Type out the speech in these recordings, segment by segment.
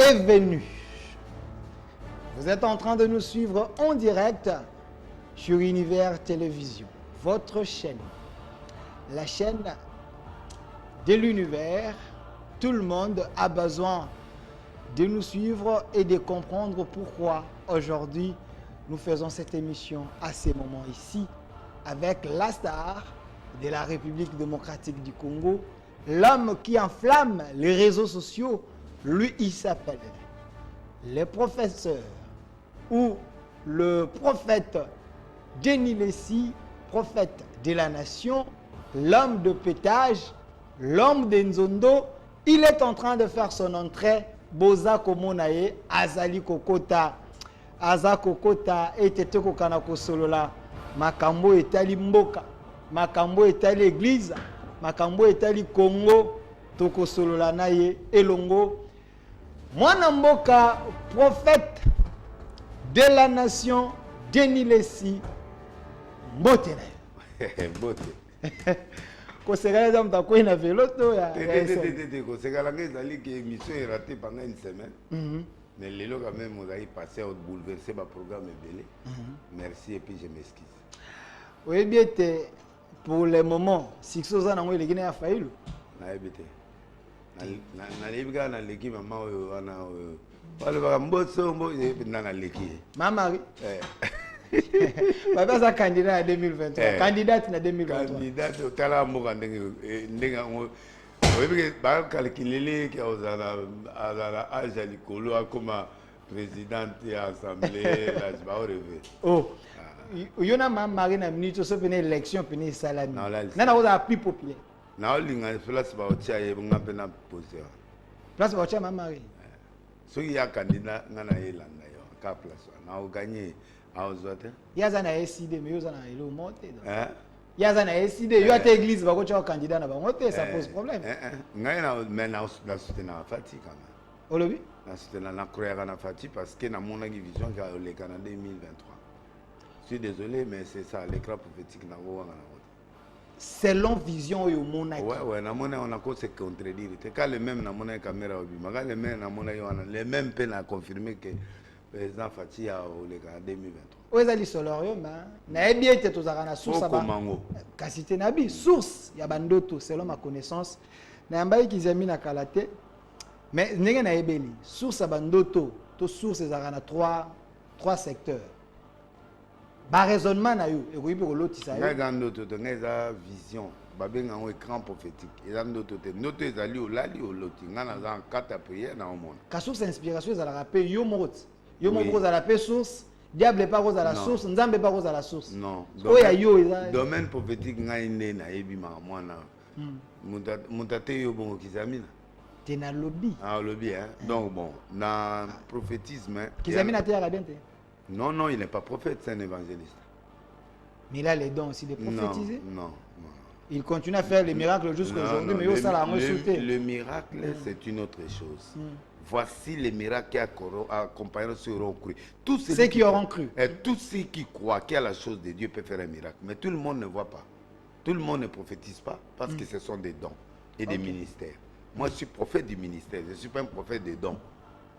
est venu. Vous êtes en train de nous suivre en direct sur Univers Télévision, votre chaîne. La chaîne de l'univers. Tout le monde a besoin de nous suivre et de comprendre pourquoi aujourd'hui nous faisons cette émission à ce moment ici avec la star de la République démocratique du Congo, l'homme qui enflamme les réseaux sociaux. Lui, il s'appelle le professeur ou le prophète Denis Lessi, prophète de la nation, l'homme de pétage, l'homme de Nzondo. Il est en train de faire son entrée. Boza Komonaye, Azali Kokota, Aza Kokota, et Tete Kokana Kosolola, Makambo etali Mboka, Makambo etali Église, Makambo etali Congo, Toko Solola Naye, Elongo. Mwana Mboka, prophète de la nation, Denis Lessi, Mbote. Mbote. Kosegala za mtakuwa ina velo to ya kosegala ngezali que émission est ratée pendant une semaine. Mais lelo quand même on a passé à bouleverser ma programme belé. Merci et puis je m'excuse. Oui bien pour le moment si soza na ngwe lekina ya failu. Na ebete. Na lebika na leki mama oyo ana oyo. Wale ba mboso mbo na leki. Mama Papa ça candidat à 2023. Candidate na 2023. Candidate au tala mboka ndenge oui ba calculer que azala âge likolo akoma présidente ya assemblée là je vais rêver. Oh. Yona mama na minute so pene élection pene salami. Nana oza plus populaire. Na olinga place ba otia yebunga pena poser. Place ba otia mama ri. Soki ya candidat ngana yelanda yo ka place na o gagner. Yaza na SID mais yoza na elo monte. Yaza na SID yo ate église ba ko cha candidat na ba monte ça pose problème. Ngai na mais na soutenir Fati quand même. Olobi? Na soutenir na croire na Fati parce que na mon vision ka le Canada 2023. Je suis désolé mais c'est ça l'écran prophétique na go na. Selon vision yo mona. Ouais na mona on a quoi se contredire. Quand le même na mona caméra obi, maga le même na mona yo na les mêmes peine à confirmer que président Fati a au Lega 2023. Oezali solorio ma na ebi ete tozaka na source ba kasite na bi source ya bandoto selon ma connaissance na yambai kizami na kalate mais ndenge na ebeli source ya bandoto to source ezaka na trois secteurs ba raisonnement na yo ekoyipe kolotisa yo nga ndoto to ngeza vision babenga ngo écran prophétique eza ndoto te ndoto ezali olali oloti nga na za carte prière na omona ka source inspiration ezalaka pe yo moko yo moko ozala pe source diable pas cause à la source nzambe pas cause à la source non domaine prophétique ngai nde na yebi ma mwana mutate yo bongo kizamina te na lobby lobby hein donc bon na prophétisme kizamina te ya bien te non il n'est pas prophète c'est un évangéliste mais il a les dons aussi de prophétiser non il continue à faire les miracles jusqu'à aujourd'hui mais le miracle c'est une autre chose. Voici les miracles qui accompagneront ceux qui auront cru. Tous ceux qui auront cru. Et tous ceux qui croient qu'il y a la chose de Dieu peuvent faire un miracle. Mais tout le monde ne voit pas. Tout le monde ne prophétise pas parce que ce sont des dons et des ministères. Moi, je suis prophète du ministère. Je ne suis pas un prophète des dons.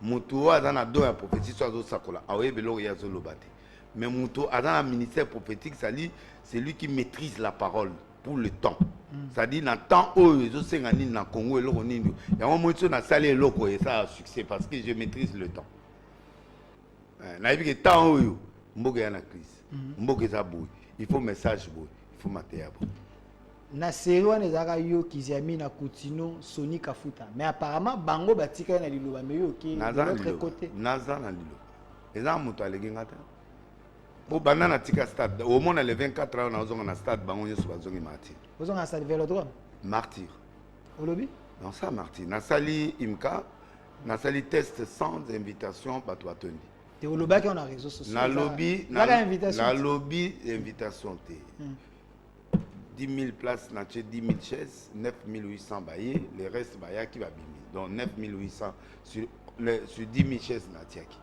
Moutou Adana don a prophétie soit Sakola. Mais Moutou Adana ministère prophétique, c'est lui qui maîtrise la parole pour le temps. C'est-à-dire dans le temps où je suis dans le Congo et le Rwanda, il y a un moment où je suis loco et ça a succès parce que je maîtrise le temps. Il y a temps où je suis en crise. Il faut message, il faut matériel. Na série wana ezaka yo Kizami na Kutino Sony Kafuta mais apparemment bango batika na liloba mais yo qui de l'autre côté naza na lilo eza muto aleki ngata po banana tika stade au moins les 24 ans na zonga na stade bango nyoso bazongi martyr ozonga stade Vélodrome martyr olobi non ça martyr na sali imka na sali test sans invitation bato batondi te olobaki on a réseaux sociaux na lobby invitation te 10 000 places, 10 000 chaises, 9 800 baillés, le reste baillés qui va bimi. Donc 9 800 sur 10 000 chaises natiaki.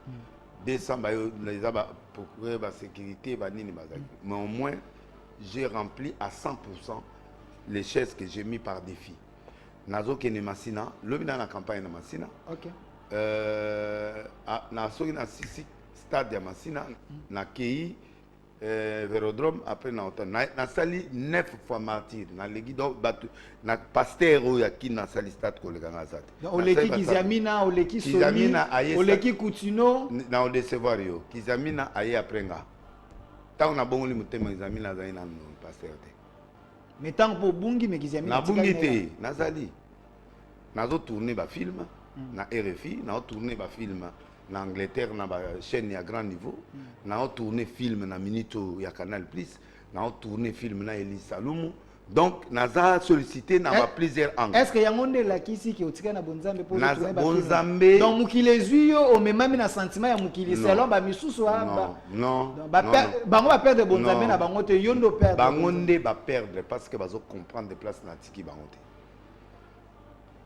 200 baillés, les abats pour la sécurité, mais au moins j'ai rempli à 100% les chaises que j'ai mis par défi. Nazo Kene Massina, l'homme dans la campagne de Massina. Ok. na soki na sisi stade ya Masina na kei Vélodrome après na sali 9 fois martyr na legi donc batu na pasteur oyoaki na sali stade koleka ngazate oleki Kizamina oleki Soni oleki Coutinho na odecevoir yo Kizamina aye après nga tant na bongoli mutema Kizamina azali na pasteur te mais tant pour bungi mais Kizamina na bungi te nazali nazo tourner ba film na RFI na tourner ba film na Angleterre na ba chaîne à grand niveau na tourner film na Minito ya Canal Plus na tourner film na Elie Salumu donc naza sollicité na ba plusieurs angles. Est-ce que yangonde la kisi ki otika na bonzambe pour tourner ba bonzambe donc mukile zuyo o memami na sentiment ya mukile selon ba misusu ba non bango ba perdre bonzambe na bango te yondo perdre bango nde ba perdre parce que bazo comprendre des places na tiki bango te.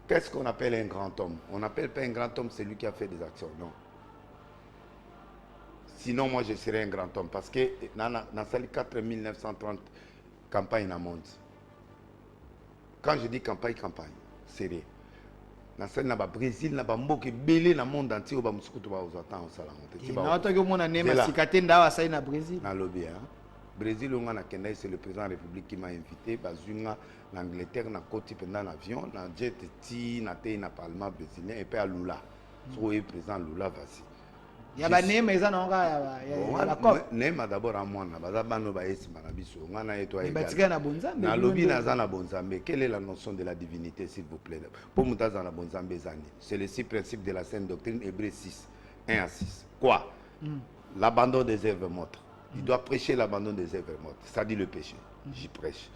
Qu'est-ce qu'on appelle un grand homme? On n'appelle pas un grand homme celui qui a fait des actions, non. Sinon, moi, je serais un grand homme parce que dans la salle 4930 campagne dans le monde. Quand je dis campagne, sérieux. Dans la salle au Brésil, dans le monde, belé dans le monde entier, on se retrouve aux attentes au salon. Brésil, c'est le président de la République qui m'a invité. Bazunga, l'Angleterre, na côté pendant l'avion, na jet ti, na té, na parlement brésilien et puis à Lula. Soit président Lula vas-y. Il y a des Nema, ils ont Nema d'abord à moi, na bazabano ba esi manabiso. On a étoilé. Na lobby na zana bonzambe. Quelle est la notion de la divinité, s'il vous plaît? Pour muta zana bonzambe zani. C'est les 6 principes de la Sainte Doctrine, Hébreux 6, 1 à 6. Quoi? L'abandon des œuvres mortes. Il doit prêcher l'abandon des œuvres mortes. Ça dit le péché. J'y prêche.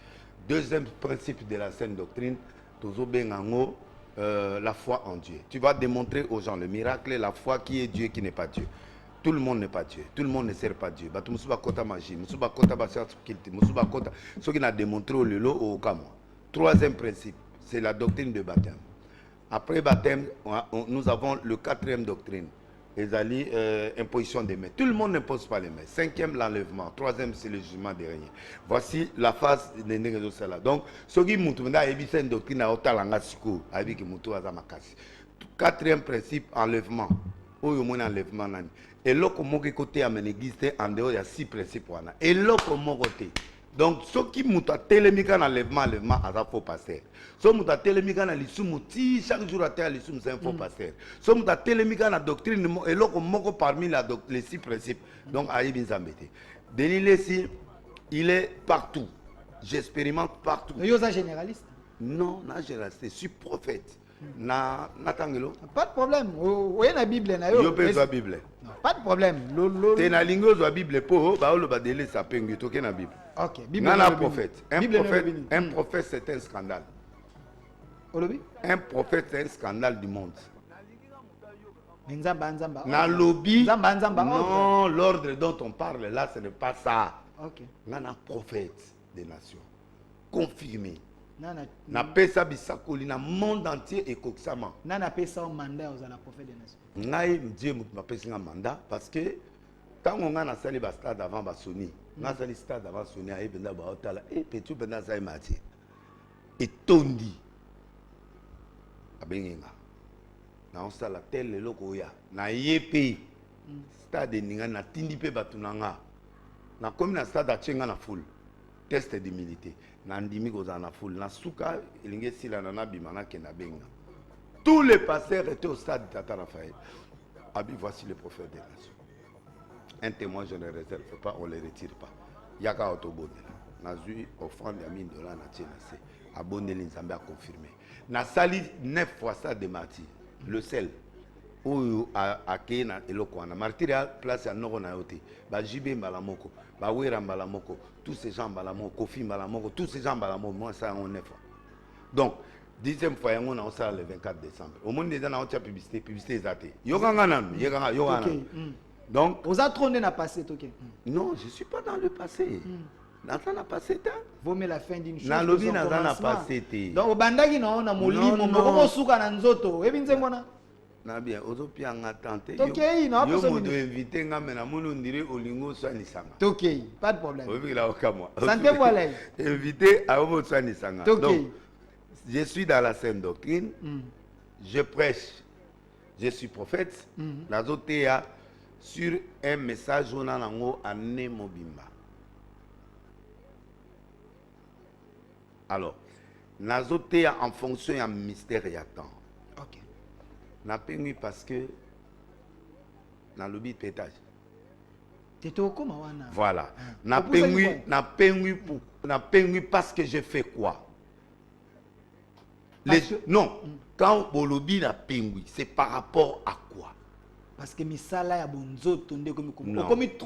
Deuxième principe de la Sainte Doctrine, la foi en Dieu. Tu vas démontrer aux gens le miracle, la foi qui est Dieu, qui n'est pas Dieu. Tout le monde n'est pas Dieu. Tout le monde ne sert pas Dieu. Ce qu'il a démontré au Lelo au Kamo. Troisième principe, c'est la doctrine de baptême. Après baptême, nous avons le 4e doctrine. Les alliés, imposition des mains. Tout le monde ne pose pas les mains. 5e, l'enlèvement. 3e, c'est le jugement des règnes. Voici la phase de négociation. Donc, ce qui m'a dit, c'est une doctrine à Otalanga Siko, avec Moutou Azamakasi. 4e principe, enlèvement. Où il y a un enlèvement. Et là, comme côté à l'église, en dehors, il y a 6 principes. Et là, comme côté. Donc, ce qui m'a télémique en enlèvement, à faux pasteur. Ce qui m'a télémique en l'issue, chaque jour à terre, l'issue, c'est un faux pasteur. Ce qui m'a télémique en la doctrine, et là, comme parmi les 6 principes. Donc, Aïe Zambété. Denis Lessi, il est partout. J'expérimente partout. Vous êtes généraliste? Non, non, généraliste. Je suis prophète. Pas de problème. Vous avez la Bible? Vous avez la Bible? Pas de problème. Tu as la Bible pour la Bible. Ok. Un prophète. Un prophète, c'est un scandale. Un prophète, c'est un scandale du monde. Non, l'ordre dont on parle là, ce n'est pas ça. Un prophète des nations. Confirmé. Na pesa bisakoli na monde entier et koksama. Na pesa un mandat aux prophètes des nations. Ngai Dieu m'a pesa un mandat parce que quand on a sali ba stade avant ba Sony, na sali stade avant Sony a ebenda ba otala et petu benda sai mati. Et tondi. Abenga. Na on sala tel loko ya. Na yepe. Stade ninga na tindi pe batunanga. Na komi na stade a chenga na full. Test d'humilité. Nandimi kozana foule na suka elinge sila na bimana kena benga. Tous les pasteurs étaient au stade de Tata Raphaël. Abi, voici le prophète des nations. Un témoin, je ne réserve pas, on ne le retire pas. Yaka Otobone. Nazu offrande ya $1000 na tchénassé. Abonné l'Inzambé a confirmé. Na sali 9 fois ça de martyrs. Le sel. Où a Kena et Lokwana. Martyr a place à Noro Nayote. Ba Jibé Malamoko. Ba Wera Malamoko. Tous ces gens Malamoko. Kofi Malamoko. Tous ces gens Malamoko. Moi, ça, on est fort. Donc, 10e fois, on a ça le 24 décembre. Au monde des gens, on a publicité exatée. Donc, vous avez trôné dans le passé, ok? Non, je ne suis pas dans le passé. Dans le passé, vous mettez la fin d'une chose. Dans le passé. Donc, au bandagi, non, on a mouli, on a souka dans zoto. Et bien, c'est quoi? Na bien, ozopi anga tante. Ok, non, pas besoin de inviter ngamena mulu ndire olingo swani sanga. Ok, pas de problème. Oui, là au moi. Sentez-vous à l'aise. Invité à omo swani sanga. Ok. Donc, je suis dans la Sainte Doctrine. Je prêche. Je suis prophète. Nazotea sur un message on a nango ane mobimba. Alors, nazotea en fonction d'un mystère et temps. Ok. Napengui parce que na lobby pétage. T'étais au coma, wana. Voilà. Napengui parce que je fais quoi? Non, quand Bolobi na pengui, c'est par rapport à quoi? Parce que misala ya bonzoto nde comme trop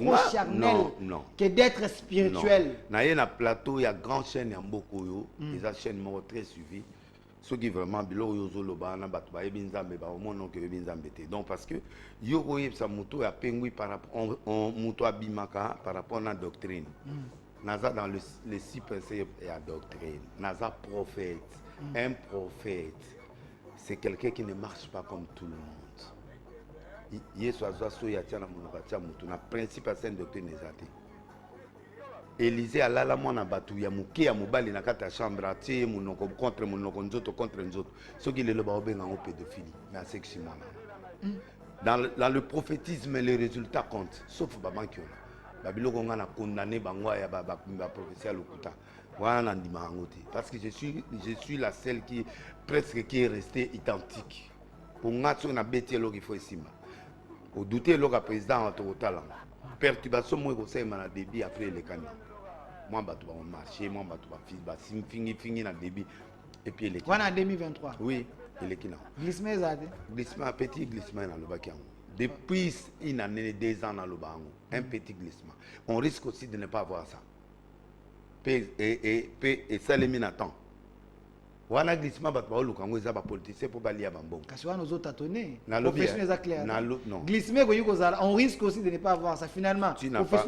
Non, charnel non. que d'être spirituel. Na ye na plateau, il y a grand chaîne ya Mbokoyo, les chaînes m'ont très suivi. Ceux qui vraiment bilo yo zoloba na batu ba ebinzambe ba mon nom que ebinzambe te. Donc parce que yo koye sa moto ya pengui par rapport on moto abimaka par rapport à la doctrine. Naza dans les 6 principes et la doctrine. Naza prophète. Un prophète, c'est quelqu'un qui ne marche pas comme tout le monde. Yesu azo ya tia na monokatia mutu na principe à sainte doctrine ezate. Élisée alala mwana batu ya muke ya mobali na kata chambre atie monoko contre monoko nzoto contre nzoto. Soki lelo ba obenga ngo pédophilie na sexe mwana. Dans le prophétisme les résultats comptent sauf babanki ona. Babiloko nga na condamné bango ya ba prophétie à lokuta. Voilà, parce que je suis la seule qui presque qui est restée identique. Pour moi, on a bêté l'eau qu'il faut ici. Au douter l'eau président en total. Perturbation moi conseil m'a débit après les canons. Moi bah tu vas marcher, moi bah tu vas fini na débit et puis les. Voilà en 2023. Oui, et les canons. Glissement zade. Glissement petit glissement dans le bac. Depuis une année 2 ans dans le bac, un petit glissement. On risque aussi de ne pas voir ça. Et ça les mine attend. Wana glissement bat ba olukango eza ba politicien pour balia bambongo. Kasi wana aux tâtonner. Professionnel est clair. Non. Glissement ko yuko zala, on risque aussi de ne pas avoir ça finalement. Tu n'as pas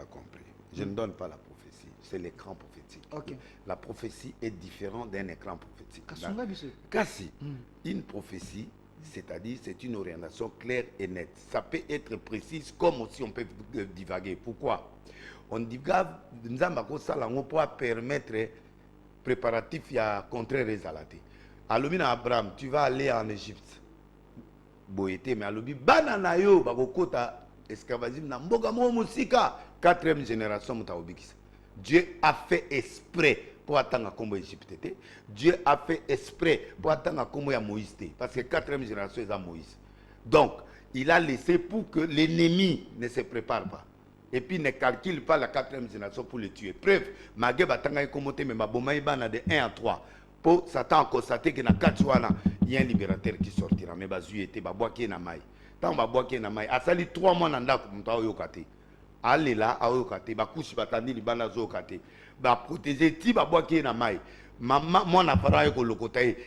compris. Je ne donne pas la prophétie, c'est l'écran prophétique. Okay. La prophétie est différente d'un écran prophétique. Kasi une prophétie, c'est-à-dire c'est une orientation claire et nette. Ça peut être précise comme aussi on peut divaguer. Pourquoi? On divague pour permettre préparatif ya contraire résalate. Alumina Abraham, tu vas aller en Égypte. Boété mais alubi banana yo bakokota esclavagisme na mboga mo musika 4e génération mutaobikisa. Dieu a fait exprès pour attendre comme Égypte. Dieu a fait exprès pour attendre comme Moïse parce que 4e génération est à Moïse. Donc, il a laissé pour que l'ennemi ne se prépare pas. Et puis ne calcule pas la 4e génération pour le tuer. Preuve, Magé Batanga Komote, mais Maboma Ibana de 1 à 3. Pour Satan a constaté que dans 4 jours, il y a un libérateur qui sortira. Mais Bazu était Baboaki Namai. Tant Baboaki Namai, a sali 3 mois dans le Yokate. Allez là, à Yokate, Bakouchi Batandi, Libana Zokate. Ba protéger Ti Baboaki Namai. Maman, mon appareil est le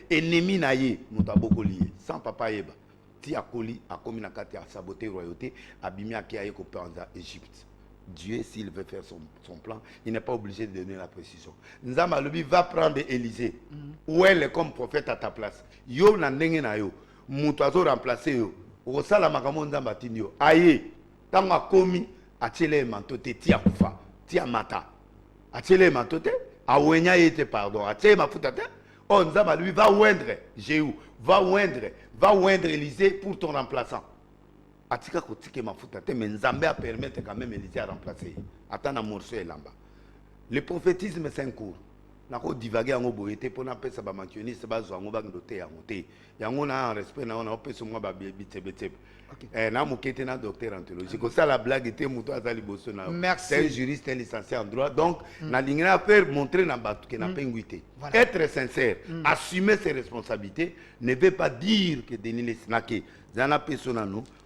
ennemi naïe, Moutaboko lié. Sans papa Eba. Ti Akoli, a commis na kate, a saboté royauté, a bimi a Kiaye Kopanza, Égypte. Dieu, s'il veut faire son plan, il n'est pas obligé de donner la précision. Nzamba Lobi va prendre Élisée. Où elle est comme prophète à ta place. Yo na ndenge na yo. Moutazo remplacer yo. Osala makambo Nzamba tinyo. Aye. Tanga komi. Atiele mantote. Tia kufa. Tia mata. Atiele mantote. Awenya yete pardon. Atiele mafuta te. Oh Nzamba lui va oindre. Jéhu. Va oindre Élisée pour ton remplaçant. Atika kotike mafuta te mais Nzambe a permettre quand même Élisée à remplacer. Attends morceau et lamba. Le prophétisme c'est un cours. Nako divaguer en boyete pour na pesa ba mankioniste ba zo ngo ba ndote ya ngote. Yango na respect na on pesa mo ba bitebete. Na mokete na docteur en théologie. Ko ça la blague était muto azali bosso na. C'est un juriste, un licencié en droit. Donc na lingina faire montrer na batu que na penguité. Être sincère, assumer ses responsabilités ne veut pas dire que Denis Lesnake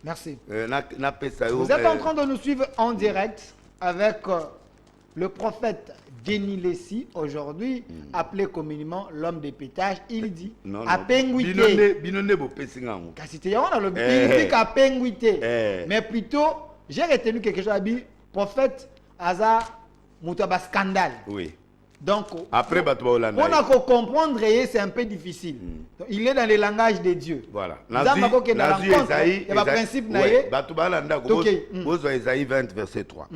merci. Vous êtes en train de nous suivre en direct avec le prophète Denis Lessi, aujourd'hui appelé communément l'homme des pétages. Il dit à Penguité. Il dit qu'à Penguité. Mais plutôt, j'ai retenu quelque chose à dire prophète Hazard Moutaba scandale. Oui. Donc, après, on a qu'à comprendre, c'est un peu difficile. Donc, il est dans le langage de Dieu. Voilà. Il y a un principe. Esaïe 20, verset 3.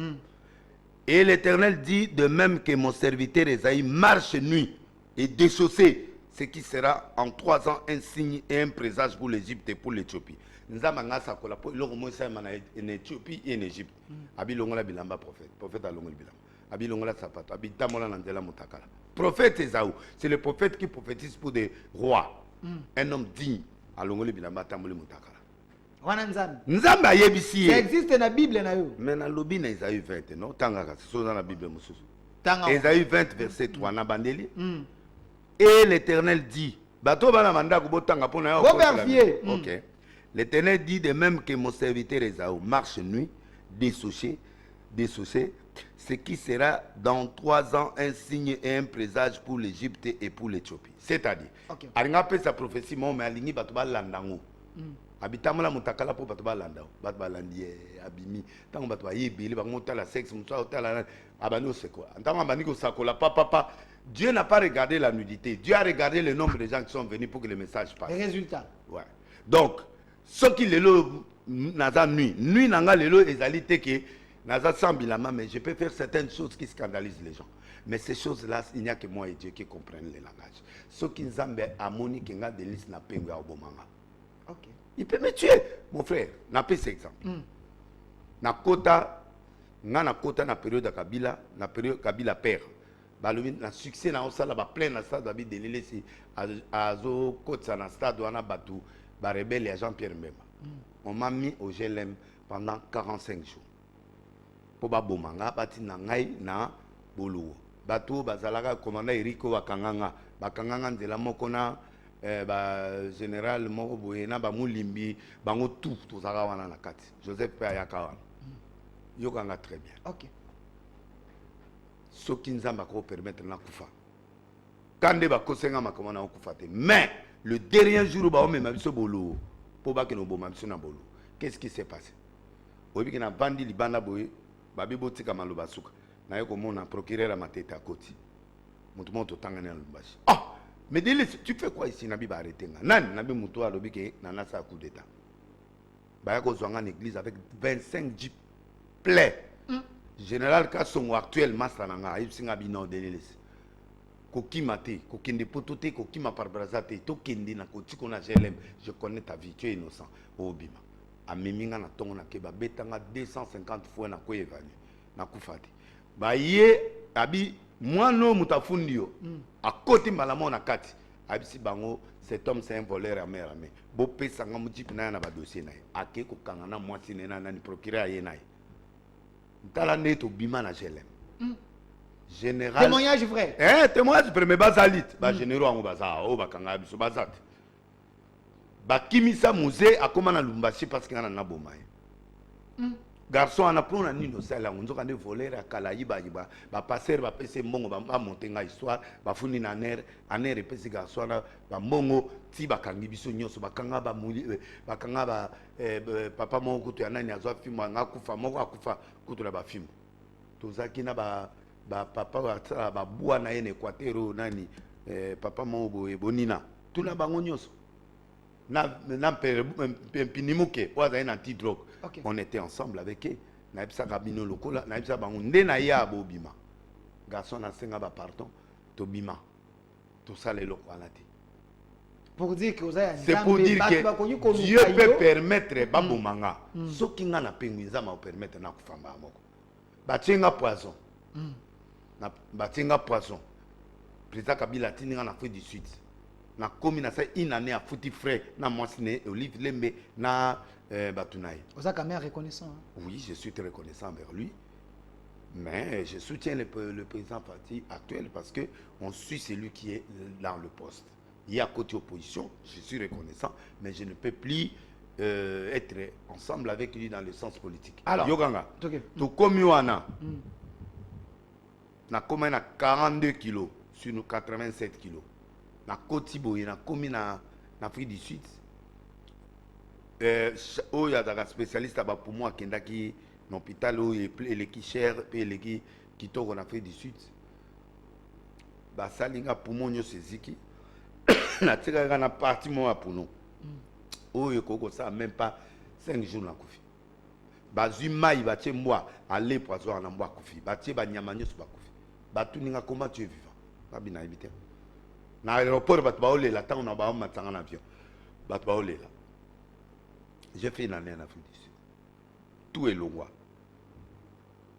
Et l'Éternel dit, de même que mon serviteur Esaïe marche nuit et déchaussé, ce qui sera en 3 ans un signe et un présage pour l'Égypte et pour l'Éthiopie. Nzamba ngasa kola po iloko mo sa mana en Éthiopie et en Égypte. Abi longola bilamba prophète a longola bilamba. Abi longola sapato, abi tamola nandela mutakala. Prophète Esaü, c'est le prophète qui prophétise pour des rois. Un homme digne a longola bilamba tamola mutakala. Wana nzambe. Nzamba yebisi. Ça existe dans la Bible na yo. Mais na lobi na Esaü 20, non tangaka, c'est dans la Bible mususu. Tanga. Esaü 20 verset 3 na bandeli. Et l'Éternel dit, bato bana manda ko botanga pona yo. OK. L'Éternel dit de même que mon serviteur Esaü marche nuit, dessouché, ce qui sera dans 3 ans un signe et un présage pour l'Égypte et pour l'Éthiopie. C'est-à-dire, alinga pe sa prophétie mo mais alingi bato ba landango. Habitamola mutakala po bato ba landao, bato ba landie abimi, tango bato ba yebeli ba ngota la sexe, musa otala abano c'est quoi. Ntango abani ko sakola papa. Dieu n'a pas regardé la nudité, Dieu a regardé le nombre de gens qui sont venus pour que le message passe. Les résultats. Ouais. Donc, ce qui lelo naza nuit nanga lelo ezali te que naza sambilama, mais je peux faire certaines choses qui scandalisent les gens. Mais ces choses-là, il n'y a que moi et Dieu qui comprennent les langages. Ce qui nzambe amoni kenga delis na pengu ya obomanga. OK. Il peut me tuer, mon frère. N'a pas cet exemple. Na kota na période de Kabila, na période Kabila père. Na succès na osala ba plein na stade David de Lelesi azo kotsa na stade wana batu ba rebelle à Jean-Pierre Mbemba. On m'a mis au GLM pendant 45 jours. Po ba bomanga bati na ngai na boluwo. Batu bazalaka commandant Eriko bakanganga nzela moko na ba général moko boye na ba mulimbi bango tout tozaka wana na kati. Joseph Payaka wana. Yokanga très bien. OK. Ce qui nous a permettre na kufa. Kande ba kosenga makoma na kufa te. Mais le dernier jour ba o mema biso bolo po ba ke no boma biso na bolo. Qu'est-ce qui s'est passé? Obi ke na bandi libanda boye ba bi botika maloba suka. Na yeko mona procureur a mateta koti. Mutu moto tangana lumbashi. Ah, mais dis tu fais quoi ici na bi ba arrêter nga. Nani na bi mutu a lobi ke na nasa coup d'état. Ba yako zwanga en église avec 25 jeeps pleins. Général Kassongo actuel master nanga ibsinga bino delelesi kokima te kokende potote kokima par brazate to kende na kotiko na GLM. Je connais ta vie, tu es innocent obima ameminga na tongo na keba betanga 250 fois na koyevani na kufati ba ye abi mwano mutafundio akoti malamo na kati abisi bango cet homme c'est un voleur à mer mais bo pesanga mujip na ba dossier na ake ko kangana mwasi nena na ni procureur ye na Tala neto bima na GLM. Général. Témoignage vrai. Témoignage premier basalit. Ba généraux en baza o ba kanga biso bazat. Ba kimisa musée akoma na Lumbashi parce que na boma. Garçon ana prona nino sala nzoka ne voler akala yiba ba passer ba pese mbongo ba monter nga histoire ba funi na aner pese garçon na ba mbongo ti ba kangi biso nyoso ba kanga ba muli ba kanga ba papa mo kutu ya nani azwa fimbo nga kufa moko akufa kutu na ba fimbo tozaki na ba papa wa ba bua na ene Equateur nani papa mo bonina tuna bango nyoso na pinimuke waza ina anti-drogue. Okay. On était ensemble avec eux. Naibsa Rabino Lokola, Naibsa Bangunde Naya Bobima. Garçon na senga ba pardon, Tobima. Tout ça les locaux alati. Pour dire que vous avez c'est pour dire que Dieu peut permettre babomanga. Ce qui n'a penguiza ma permettre na kufamba moko. Batinga poison. Batinga poison. Président Kabila tininga na Afrique du Sud. Na komi na sa une année à fouti frais na Monsine Olive Lembe na Batunaï. Vous êtes quand même reconnaissant. Oui, je suis très reconnaissant envers lui. Mais je soutiens le président parti actuel parce que on suit celui qui est dans le poste. Il y a côté opposition, je suis reconnaissant, mais je ne peux plus être ensemble avec lui dans le sens politique. Alors, Yoganga, tout comme Yohana, na comme na 42 kilos sur nos 87 kilos. Na Kotibo, na comme na Afrique du Sud. Il y a des spécialistes pour moi qui sont dans l'hôpital où il est cher et les qui sont en Afrique du Sud. Basalinga pour moi ziki. Na tika na parti moi pour nous. Oh yoko ça même pas 5 jours na kofi. Bazuma il va moi aller poison na mboa kofi. Batie ba nyamanyo ba kofi. Batuninga comment tu es vivant. Ba bina habiter. Na l'aéroport, là, tant on a un avion. J'ai fait une année en Afrique du Sud. Tout est loin.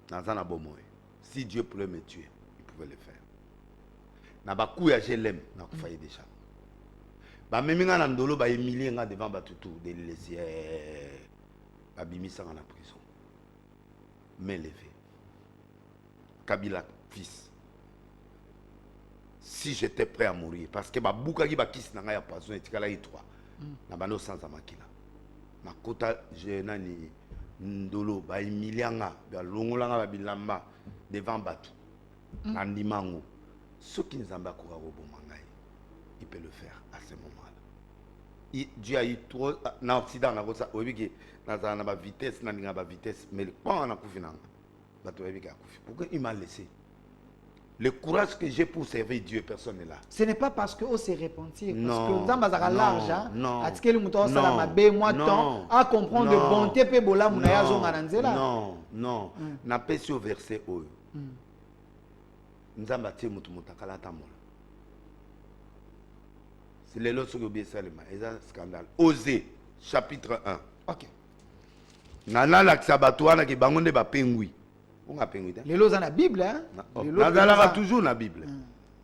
Dans un bon moyen. Si Dieu pouvait me tuer, il pouvait le faire. Na ba kuya je l'aime, na ko failli déjà. Ba meminga na ndolo ba Emilie nga devant ba tutu de laisser ba bimisa na prison. Mais levé. Kabila fils. Si j'étais prêt à mourir parce que ba buka ki ba kis na nga ya poison etikala yi 3. Na bano sans amakila. Na kota je nani ndolo ba Emilie nga ba longola nga ba bilamba devant batu. Na ndimango. Ce qui nous a il peut le faire à ce moment-là. Dieu a eu trop dans l'Occident, dans la vitesse, dans la vitesse, mais quand on a coupé, pourquoi il m'a laissé? Le courage que j'ai pour servir Dieu, personne n'est là. Ce n'est pas parce qu'on s'est repenti, non, parce que dans l'argent, non, à comprendre de bonté, non, non, n'a pas sur verset haut. C'est les lots qui ont ça, c'est un scandale. Osée, chapitre 1. Ok. Nana la Xabatouana qui bangonde ba pengui. On a pengui. Les lots dans la Bible, hein? Nazala toujours na Bible.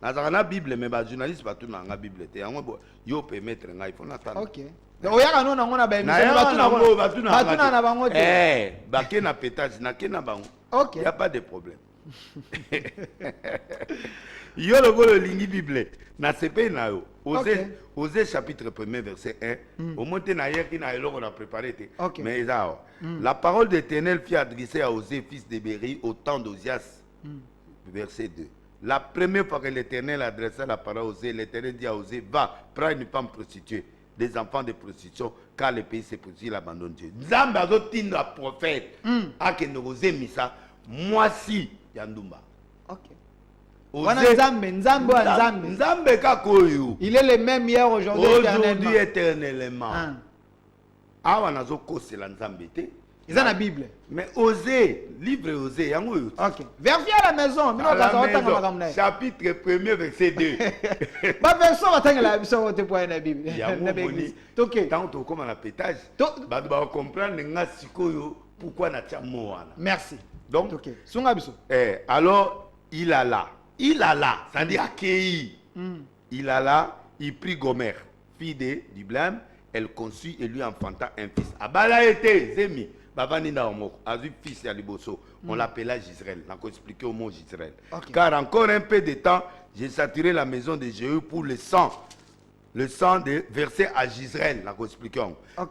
Nazala na Bible, mais ba journaliste pas tout na Bible. Te yango yo peut mettre nga il faut n'attendre. Ok. Oya non na ba émission ba tout na bango te. Eh, ba ke na pétage na ke na bango. Ok. Il y a pas de problème. Yo le lingi Bible na sepe na yo. Osée chapitre 1 verset 1. Au monté na hier qui na eloko on a préparé. Mais la parole d'Éternel fut adressée à Osée fils de Béri au temps d'Osias. Verset 2. La première fois que l'Éternel adressa la parole à Osée, l'Éternel dit à Osée, va, prends une femme prostituée, des enfants de prostitution, car le pays se prostitue, il abandonne Dieu. Nzambe azotinda la prophète, a que nous Osée misa, moi si Yandumba. Ok. Nzambe kakoyo. Il est le même hier, aujourd'hui, éternellement. Awa nazo kose la Nzambe te. Ils ont la Bible. Mais Osée, livre Osée, yango yo. Ok. Vérifiez à la maison. Chapitre 1er, verset 2. Ba version batanga la biso wote pour la Bible. Ok. Tant to comme la pétage. Ba ba comprendre nga sikoyo pourquoi na tia mo wana. Merci. Donc OK. Sunga biso. Alors il a là, ça dit accueilli. Il a là, il prit Gomer, fille de Diblam, elle conçut et lui enfanta un fils. Abala était Zemi. Bavanina Omok, Azu fils à Liboso, on l'appela Gisraël. On a expliqué au mot Gisraël. Car encore un peu de temps, j'ai saturé la maison de Jéhu pour le sang de versé à Gisraël. On a expliqué.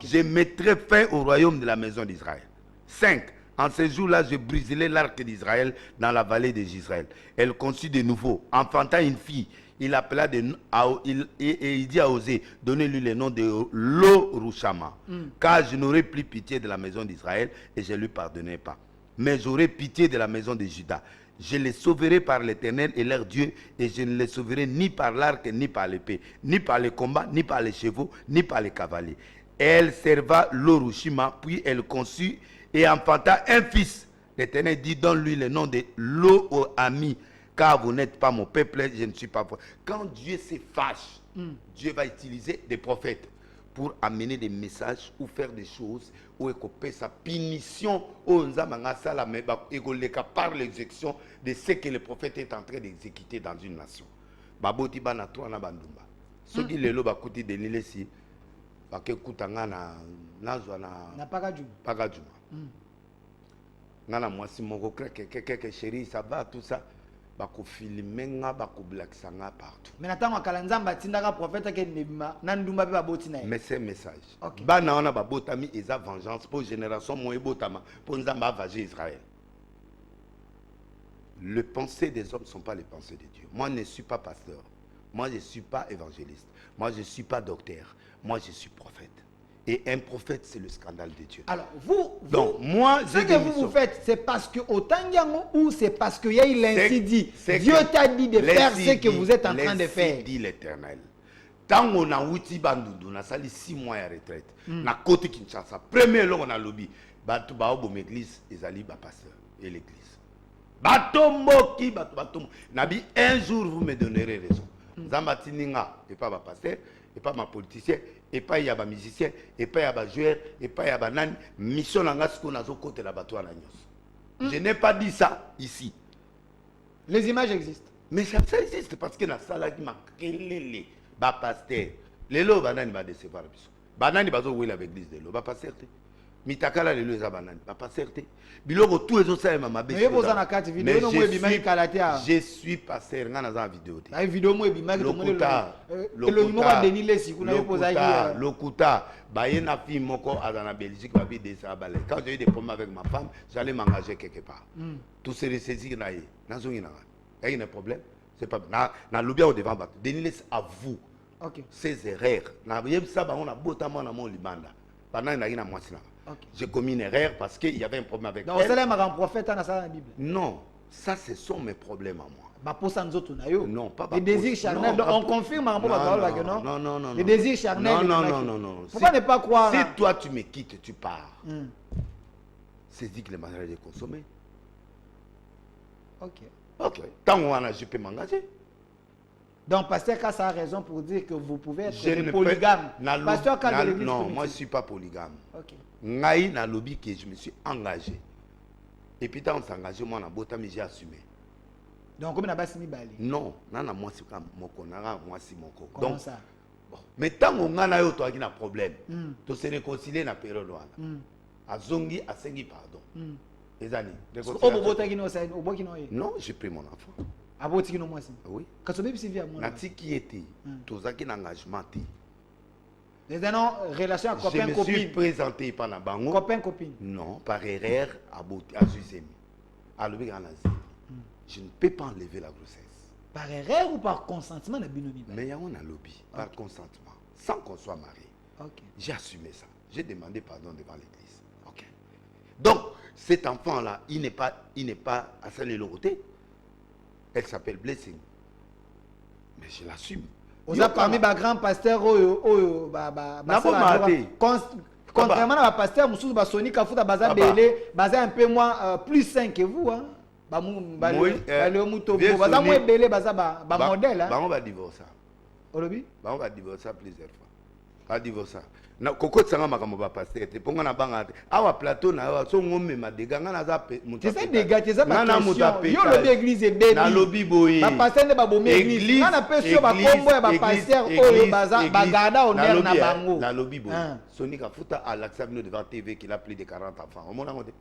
Je mettrai fin au royaume de la maison d'Israël. 5. En ce jour-là, je briserai l'arc d'Israël dans la vallée de Gisraël. Elle conçut de nouveau, enfanta une fille. Il appela et il dit à Osée, donnez-lui le nom de Lo-Rushama. Car je n'aurai plus pitié de la maison d'Israël et je ne lui pardonnerai pas. Mais j'aurai pitié de la maison de Juda. Je les sauverai par l'Éternel et leur Dieu, et je ne les sauverai ni par l'arc, ni par l'épée, ni par les combats, ni par les chevaux, ni par les cavaliers. Elle serva Lo-Rushima, puis elle conçut et enfanta un fils. L'Éternel dit, donne-lui le nom de Lo-Ami. Car vous n'êtes pas mon peuple, je ne suis pas... Quand Dieu se fâche, Dieu va utiliser des prophètes pour amener des messages ou faire des choses ou écoper sa punition par l'exécution de ce que le prophète est en train d'exécuter dans une nation. Baboti bana toana bandumba. Ce qui le lo bakuti de nilesi bakekutanga na pagajuma. Nana mwasi moko keke chérie ça va tout ça. Bako filmenga bako blacksanga partout. Mais natanga kalanzamba tindaka prophète ke nebima nandumba pe baboti na. Mais c'est message. Bana ona babotami eza vengeance pour génération mo ebotama pour nzamba avager Israël. Les pensées des hommes ne sont pas les pensées de Dieu. Moi je ne suis pas pasteur. Moi je ne suis pas évangéliste. Moi je ne suis pas docteur. Moi je suis prophète. Et un prophète, c'est le scandale de Dieu. Alors, vous moi, ce que vous faites, c'est parce que autant ou c'est parce qu'il y a eu ainsi dit. Dieu t'a dit de faire ce que vous êtes en train de faire. Dit l'Éternel. Tant on a outi bandou, on a sali 6 mois à retraite. Na côté Kinshasa, premier long on a lobby. Batou baobom église, ezali ba pasteur et l'église. Batombo ki batombo. Nabi un jour vous me donnerez raison. Zamba tininga et pas ma pasteur et pas ma politicien et pas y a ba musicien et pas y a ba joueur et pas y a ba nani mission nanga ce qu'on a zo côté la bateau à la nyos. Je n'ai pas dit ça ici. Les images existent. Mais ça existe parce que la salle qui m'a kelele ba pasteur. Lelo banani ba décevoir biso. Banani bazo wela avec l'église de lo ba pasteur. Mitakala lelo eza banani ba pasteur. Biloko tout ezo ça mama Mais vous en a 4 vidéos no mo bima kalatea. Je suis pasteur nga na za vidéo te. La vidéo mo bima ke tomone le numéro de Denis Lesi kuna yo posa ki lokuta ba yena fi moko azana Belgique ba bi de ça balé. Quand j'ai eu des problèmes avec ma femme, j'allais m'engager quelque part. Tout se ressaisir na ye. Nazongi na. Il y a un problème, c'est pas na lobby au devant battre. Denis Lesi à vous. OK. Ces erreurs. Na yeb ça ba on a botamment na mon libanda. Pendant na ina mwasi na. Okay. J'ai commis une erreur parce qu'il y avait un problème avec elle. Donc, c'est un prophète dans la Bible. Non, ça ce sont mes problèmes à moi. Non, pas les désirs charnels. On confirme à non. Les désirs charnels. Non. Pourquoi ne pas croire? Si toi tu me quittes, tu pars. C'est dit que les matériels est consommé. Ok. Tant qu'on je peux m'engager. Donc, Pasteur Kass a raison pour dire que vous pouvez être polygame. Pasteur Kass de l'église. Non, moi je ne suis pas polygame. Ok. Ngaï na lobby que je me suis engagé. Et puis quand on s'est engagé, moi, j'ai assumé. Donc, comme on a pas signé Bali? Non, moi, c'est comme moi, c'est mon co. Comment ça? Bon. Mais tant qu'on a un problème, tu se réconcilier dans la période. A zongi, a sengi, pardon. Les années. Non, j'ai pris mon enfant. Oui. Nati qui était, tous qui n'engagement. Les relation copain-copine. Je me suis présenté par la banque. Copain-copine. Non, par erreur à Zuzemi. À je ne peux pas enlever la grossesse. Par erreur ou par consentement de Binomi? Mais il y a un lobby, par consentement, sans qu'on soit marié. Okay. J'ai assumé ça. J'ai demandé pardon devant l'église. Okay. Donc, cet enfant-là, il n'est pas à Saint-Léloroté. Elle s'appelle Blessing. Mais je l'assume. Vous avez parmi les grands pasteurs, contrairement à pasteur, Moussou Bassoni, Kafouta Baza Bélé, Baza un peu moins plus sain que vous. Baza moins Bélé, Baza modèle. On va divorcer. On va divorcer plusieurs fois. On va divorcer. Na koko tsanga makambo ba pasteur te ponga na banga te awa plateau na awa so ngome madega ngana za muta c'est dégâts c'est ça ma question yo lobi église ebeli na lobi boye ba pasteur ne ba bomé église ngana pe so ba kombo ya ba pasteur oyo baza bagada honneur na bango na lobi boye Soni Kafuta a l'accès devant TV qu'il a plus de 40 enfants au mona ngote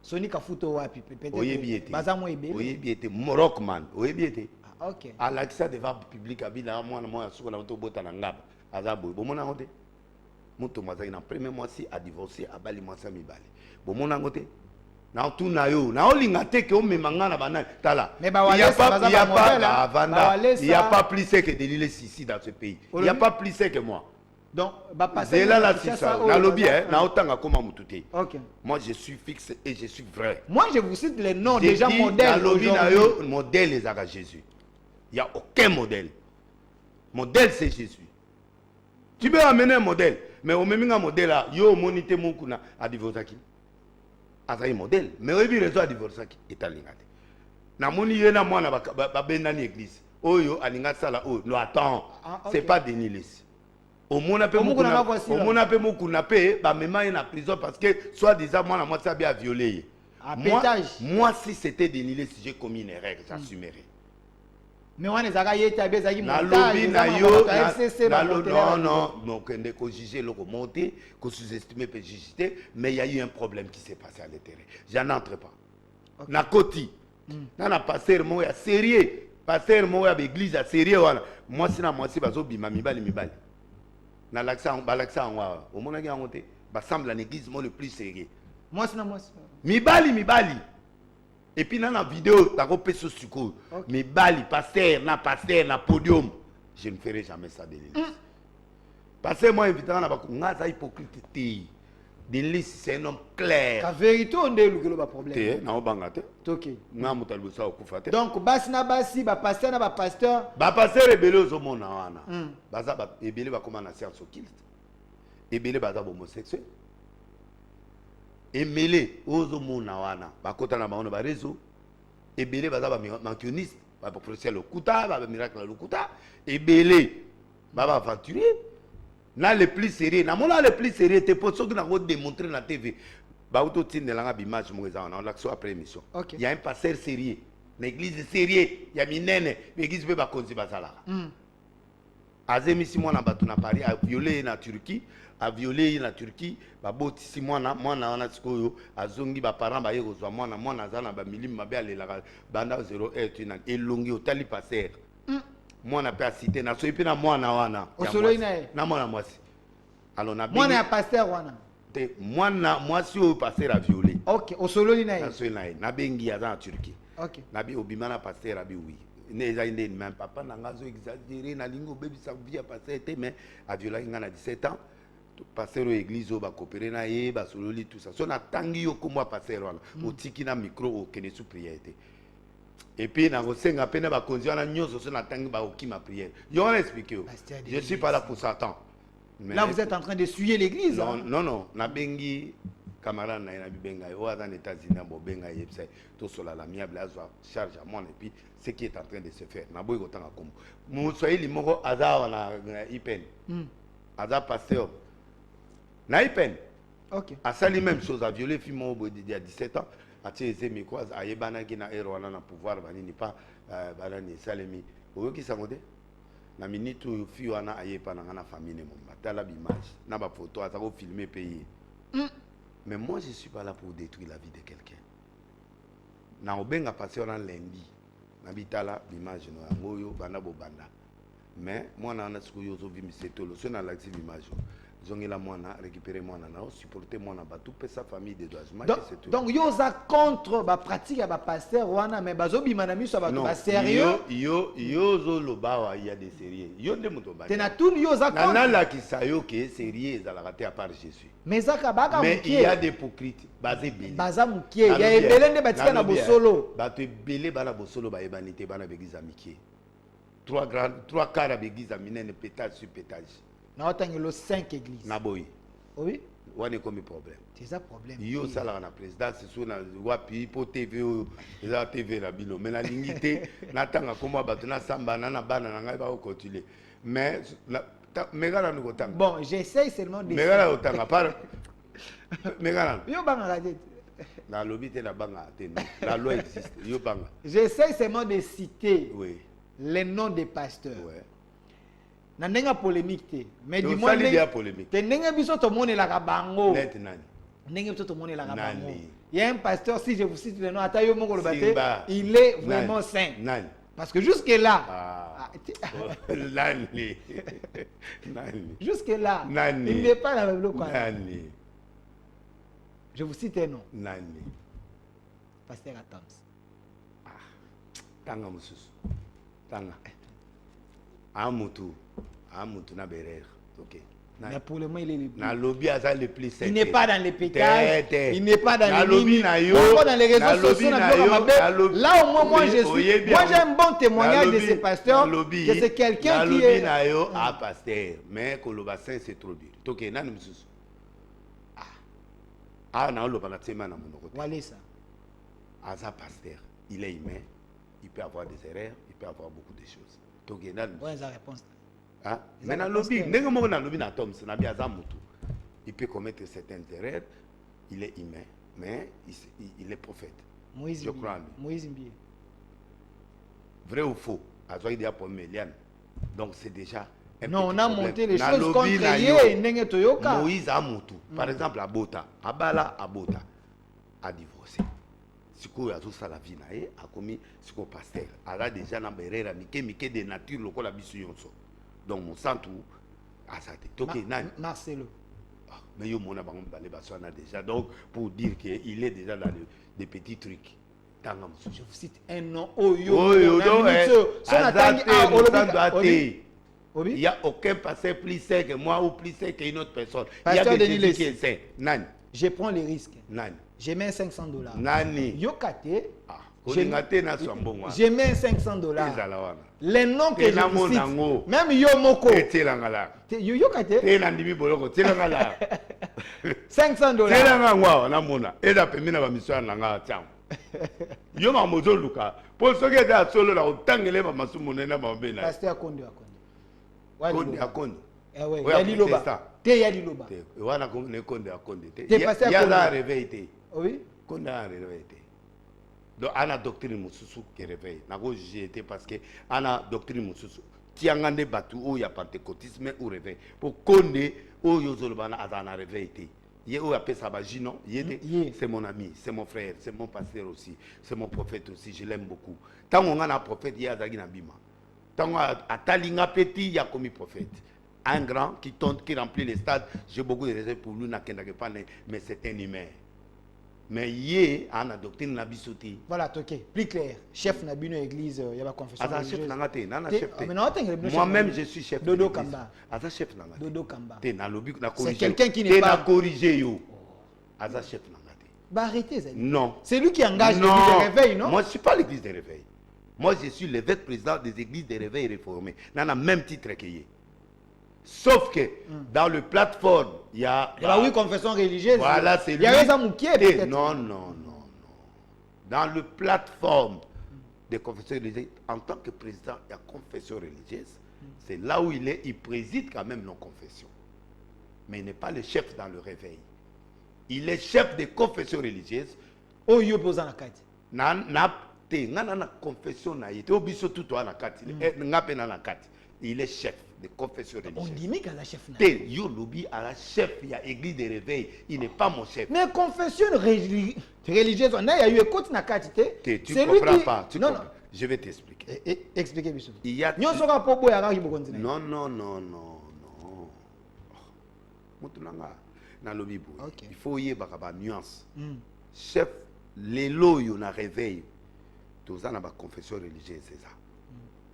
Soni Kafuta wapi peut-être oyebi baza mo ebeli oyebi ete Morocman oyebi ete OK a l'accès devant public abila mwana moya suko na to bota na ngaba aza boye bomona ngote Moto mazaki na premier mois si a divorcé a bali mwasa mibale. Bon mon angote. Na tout na yo, na olinga te ke o memanga na banane. Tala. Il y a pas plus que Denis Lesi ici dans ce pays. Il y a pas plus que moi. Donc ba passer là la ça na lobby na otanga koma mututé. OK. Moi je suis fixe et je suis vrai. Moi je vous cite les noms déjà modèles aujourd'hui. Na yo modèle les à Jésus. Il y a aucun modèle. Modèle c'est Jésus. Tu peux amener un modèle, mais au même modèle là, yo monité mon kuna à divorcer. Aza un modèle, mais au bi réseau à divorcer est alingate. Na moni yena mwana ba bendani église. Oyo alinga sala o, no attends, c'est pas Denis Lesi. Au mona pe mon kuna pe ba mema en prison parce que soit disant moi ça bien violé. Moi si c'était Denis Lesi, j'ai commis une erreur, j'assumerai. Mais on est à y montage. Non, qu'on juger le remonter, qu'on sous-estimer peut juger, mais il y a eu un problème qui s'est passé à l'intérieur. J'en entre pas. Na koti. Na pasteur moi sérieux, pasteur moi à l'église sérieux moi c'est na moi c'est bazo bima mibali. Na l'accent wa. Au mona ga monter, ba semble l'église moi le plus sérieux. Moi c'est na moi. Mibali. Et puis dans la vidéo, tu as repéré ce sucre. Mais bali, pasteur, na podium. Je ne ferai jamais ça de l'église. Parce que moi, évidemment, on a une hypocrite. Denis c'est un homme clair. La vérité, on est le problème. Ok. Donc, basi, pasteur, pasteur est belé au monde. Baza est belé comme un science occulte. Et belé baza homosexuel. Et mêlé aux hommes wana bakota na baona ba réseau et belé baza ba mankioniste professeur Lokuta, ba miracle Lokuta et belé ba aventurier. Na le plus sérieux, na mona le plus sérieux te pour ceux qui n'ont démontré na TV. Ba auto tine langa image mo za on l'action après émission. Il y a un pasteur sérieux, l'église sérieux, il y a minene, l'église peut ba konzi bazala. Azemi si mwana batu na Paris a violé na Turquie, a violé na Turquie, ba boti si mwana wana sikoyo azongi ba parents ba yeko zwa mwana za na ba milimi mabe alela banda 0 tu na elongi otali pasteur. Mwana pe cité na so ipina mwana wana. Osolo ina na mwana mwasi. Alors na mwana ya pasteur wana. Te mwana mwasi o pasteur a violé. OK, osolo ina na so ina na bengi ya na Turquie. OK. Na bi obimana pasteur abi oui. Neza inde même papa nangazo exagéré na lingo baby sa vie pasteur était mais a violé ngana 17 ans. Pasteur église o ba coopérer na ye ba sololi tout ça. So na tangi yo komwa pasteur wana. Otiki na micro o kene sous prière. Et puis, dans le Seigneur, après, nous avons sur la tangue qui m'a prière. Je vais expliquer. Je ne suis pas là pour Satan. Là, vous êtes en train de suyer l'église. Non, non, non. Na bengi camarade na ina benga. Au aux États-Unis, bo benga yebse. Tout sur la l'amiable azwa charge à moi et puis ce qui est en train de se faire. Na boy gotanga comme. Mo soyez limoko azar na ipen. Azar pasteur. Na ipen. OK. A ça les mêmes choses à violer fille au bout de 17 ans. Ati mi quoi ayebana ki na ero wana na pouvoir banini pas balani salemi oyoki sangote na minute fi wana ayepa na famille mon batala l'image na ba photo aza ko filmer pays mais moi je suis pas là pour détruire la vie de quelqu'un na obenga passer on lundi na bitala l'image no ngoyo banda bo banda mais moi na siku yozo vi misetolo so na l'active image zongela mwana récupérer mwana na supporter mwana ba tout sa famille de doigement c'est tout. Donc yo za contre ba pratique ya ba pasteur wana mais bazo bimana miso ba ba sérieux yo zo lobawa il y a des sérieux yo nde muto ba tena tout yo za contre na la kisayo que sérieux za la raté à part Jésus mais zaka baka mais il y a des hypocrites basé belé baza mukie ya ebele nde batika na bosolo ba te belé bana bosolo ba ebanité bana begiza mikie trois quarts à begiza minene pétage sur pétage. Na otangelo 5 églises. Na boy. Oui. Wane comme problème. C'est ça problème. Yo sala na présidence sur na wapi po TV za TV la bino mais na lingité na tanga comme bato na samba na bana na ngai ba continuer. Mais megala no kotanga. Bon, j'essaie seulement de megala otanga par megala. Yo banga radio. Na lobby te na banga te. La loi existe. Yo banga. J'essaie seulement de citer oui les noms des pasteurs. Ouais. Na ndenga polémique te mais du moins il y a polémique te ndenga biso to monela ka bango net nani ndenga biso to monela ka bango nani il y a un pasteur si je vous cite le nom ata yo moko lobate il est vraiment saint nani parce que jusque là nani nani jusque là nani il n'est pas dans le bloc nani je vous cite un nom nani pasteur Atams tanga mususu tanga Amutu na berer. OK. Mais pour le moment il est le plus. Na lobby a ça le plus saint. Il n'est pas dans les pétages. Il n'est pas dans les lobby na yo. Dans les réseaux sociaux là au moins moi je suis moi j'ai un bon témoignage de ces pasteurs que c'est quelqu'un qui est na yo a pasteur mais que le bassin c'est trop dur. OK, nani mususu. Na lo bana tsema na monoko. Voilà ça. Asa pasteur, il est humain, il peut avoir des erreurs, il peut avoir beaucoup de choses. Ouais, la réponse. Ah, mais dans le lobby, il peut commettre certaines erreurs, il est humain, mais il est prophète. Moïse, je crois. Moïse Mbié. Vrai ou faux? Donc c'est déjà un non, on a problème. Monté les choses contre lui. Moïse a Moutou. Par exemple, Abota, Abala Abota a divorcé. Siko ya zo la vie na ye a commis siko pasteur ala déjà na berera mike de nature lokola biso yonso donc mon centre a ça toké nani Marcelo mais yo mona bango balé basona déjà donc pour dire que il est déjà dans des petits trucs tanga musu je vous cite un nom oyo il y a aucun pasteur plus saint que moi ou plus saint qu'une autre personne il y a des gens qui est saint nani je prends les risques nani je mets $500. Nani. Yokate. Je mets $500. Les noms que je vous cite. Même Yomoko. Yokate. $500. Yo ma mozo luka. Pour ce qui est à solo là, autant que les mamans sont monnaie na mambena. Pasteur Kondi Konde à Konde. Eh ouais, yali loba. Te yali loba. Te wana comme Konde à Konde. Te pasteur Konde. Il y a Kondi. la réveillé. Oui. Konde a réveillé. Donc ana doctrine mususu qui réveille. Na go j'étais parce que ana doctrine mususu. Tiangande batu o ya pentecôtisme ou réveil. Pour Konde o yozolbana azana réveillé. Yé ou appelle ça Bagino, c'est mon ami, c'est mon frère, c'est mon pasteur aussi, c'est mon prophète aussi, je l'aime beaucoup. Tant on a un prophète, il y a Zagina Bima. Tant on a Talinga Petit, il y a commis prophète. Un grand qui tente, qui remplit les stades, j'ai beaucoup de respect pour lui, mais c'est un humain. Mais yé, a une doctrine n'a bisouti. Voilà, ok, plus clair. Chef n'a pas église, il y a la confession. Chef n'a Moi-même, je suis chef. Dodo Kamba. Chef n'a Dodo Kamba. C'est quelqu'un qui n'est pas corrigé yo. Chef n'a bah arrêtez ça. Non. C'est lui qui engage l'église de réveil, non? Moi je suis pas l'église de réveil. Moi je suis l'évêque président des églises de réveil réformées. Dans le même titre que y. Sauf que dans le plateforme, il y a... oui, confession religieuse. Voilà, c'est lui. Il y a un peut-être. Non. Dans le plateforme de confession religieuse, en tant que président de la confession religieuse, c'est là où il est, il préside quand même nos confessions. Mais il n'est pas le chef dans le réveil. Il est chef de confession religieuse. Oh, il pose en la carte. Na confession na yete obiso tout na carte. Il est chef de confession religieuse. On dit mais qu'elle a chef. Yo lobby à la chef, il y a église de réveil, il n'est pas mon chef. Mais confession religieuse, on a eu écoute na carte. Tu comprends pas, tu comprends. Je vais t'expliquer. Expliquez monsieur. Il y a non. Il faut y avoir une nuance. Chef, les lois on a réveil. Tous ça na ba confession religieuse c'est ça.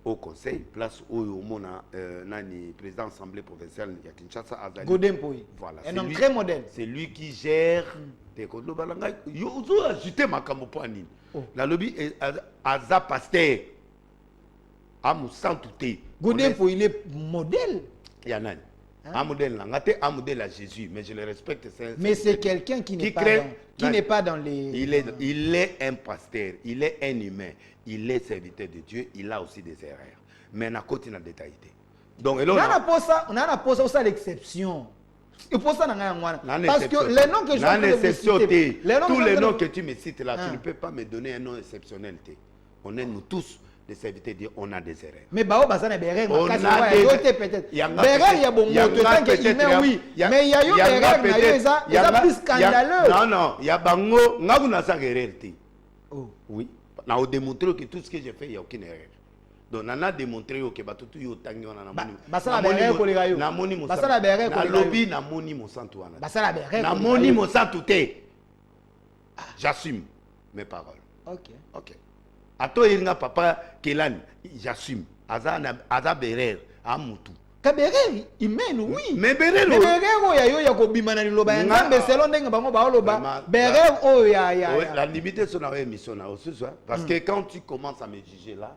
Au conseil, place où on a nani président assemblée provinciale de Kinshasa Azali. Godempoui. Voilà. Un homme très modèle. C'est lui qui gère des codes balanga. Yo zo ajouter makambo po nini. La lobby aza pasteur. Amu sans touté. Godempoui il est modèle. Yanani. Un modèle un modèle à Jésus, mais je le respecte. Mais c'est quelqu'un qui n'est pas dans les... Il est un pasteur, il est un humain, il est serviteur de Dieu, il a aussi des erreurs. Mais on a continué à détailler. Donc, on a posé ça l'exception. Il faut ça parce que les noms que je citer, tous les noms que tu me cites là, tu ne peux pas me donner un nom exceptionnel. On est nous tous des serviteurs de Dieu, on a des erreurs. Mais bah on a des erreurs peut-être. Il y a bon mot oui. Mais il y a eu des erreurs, il y a plus scandaleux. Non, il y a bango, ngabuna sa erreur. Oui, on a démontré que tout ce que j'ai fait, il n'y a aucune erreur. Donc on a démontré que tout yo tangi on a moni. Basala berre ko ligayo. Na moni mo. Basala berre ko ligayo. Na lobby na moni mo santu wana. Basala berre. Na moni mo santu te. J'assume mes paroles. OK. Ato iringa papa Kelani, j'assume. Aza berer amutu. Kabereri, il mène oui. Mais berer o ya yo ya ko bimana ni loba ngambe selon ndenga bango ba loba. Berer o ya. La limite son na émission na ce soir parce que quand tu commences à me juger là,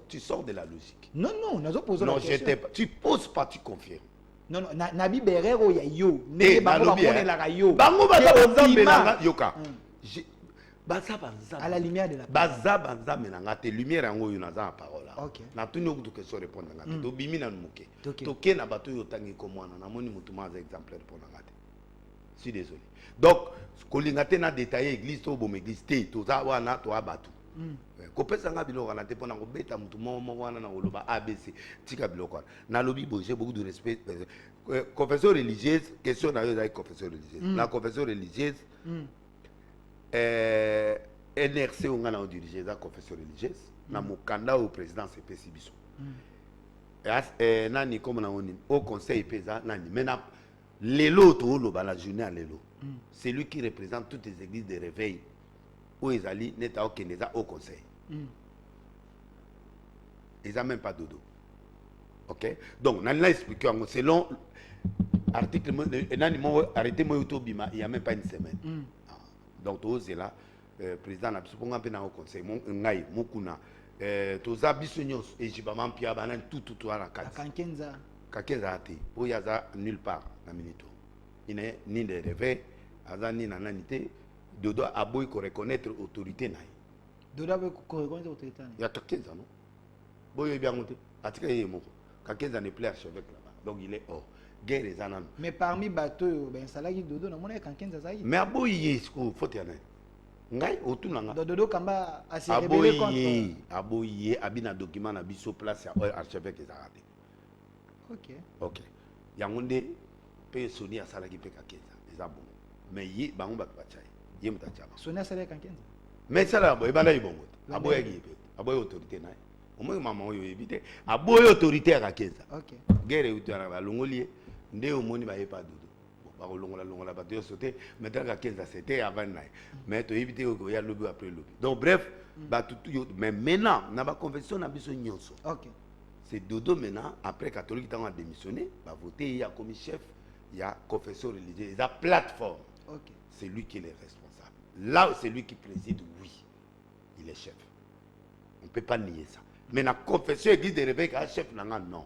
tu sors de la logique. Non, nazo poser la question. Non, tu poses pas, tu confirmes. Non, nabi berer o ya yo. Ne bango ba ponela yo. Bango ba nzambe yoka. À la lumière de la parole. La lumière en haut, il y a une parole. Na tuni okutu question répondre ngate. To bimi na muke. To ke na bato yo tangi komwana na moni mutuma za exemplaire pour ngate. Je suis désolé. Donc, kolingate na détailler église to bom église te to za wana to abatu. Ko pesa nga biloko na te pona ko beta mutu mo wana na oloba ABC tika biloko. Na lobi bo j'ai beaucoup de respect. Confession religieuse, question na yo za confession religieuse. La confession religieuse NRC on a dirigé la confession religieuse na mukanda au président CPC biso nani comme na oni au conseil pesa nani maintenant lelo to lo ba la journée à lelo c'est lui qui représente toutes les églises de réveil où ils allaient neta okeneza au conseil ils a même pas dodo. OK, donc nani l'a expliqué selon article nani mo arrêté mo yoto bima il y a même pas une semaine. Donc tous là président na biso ponga pena au conseil mon ngai mokuna to za biso nyos et jibama mpia bana tout à la carte kakenza ati o yaza nulle part na minito ine ni de réveil aza ni na nanité Dodo a beau reconnaître l'autorité. Dodo a beau reconnaître l'autorité. Il y a 15 ans, non? Boy, bien monté. À tout cas, il est mort. Quand 15 ans, il est plus archevêque là-bas. Donc il est hors. Guerre les ananas. Mais parmi bateaux, ben ça là qui Dodo, non, on est quand 15 ans. Mais à boy, il est faut y aller. Ngai autour nanga. Dodo Kamba a se rebellé contre. Aboye abina document na biso place à archevêque ezarade. OK. OK. Yangonde pe Sony a sala ki pe ka 15 eza bon. Mais yi bango ba pachai. Yi mutachama. Sony a sala quand 15. Mais ça là boy bana ibongo. Aboye ki pe. Aboye autorité na. Omo maman oyo ebite. Aboye autorité à 15. OK. Guerre utana ba longoli nde omoni ba yepa dodo. Longola bateau sauté maintenant à 15 c'était avant mais tu éviter il y a lobby après lobby donc bref mais maintenant na ba convention na biso nyonso. OK. C'est Dodo maintenant après catholique qui a démissionné va voter il y a comme chef il y a confesseur religieux il y a plateforme. OK. C'est lui qui est le responsable là c'est lui qui préside oui il est chef on peut pas nier ça mais la confession église de réveil à chef non.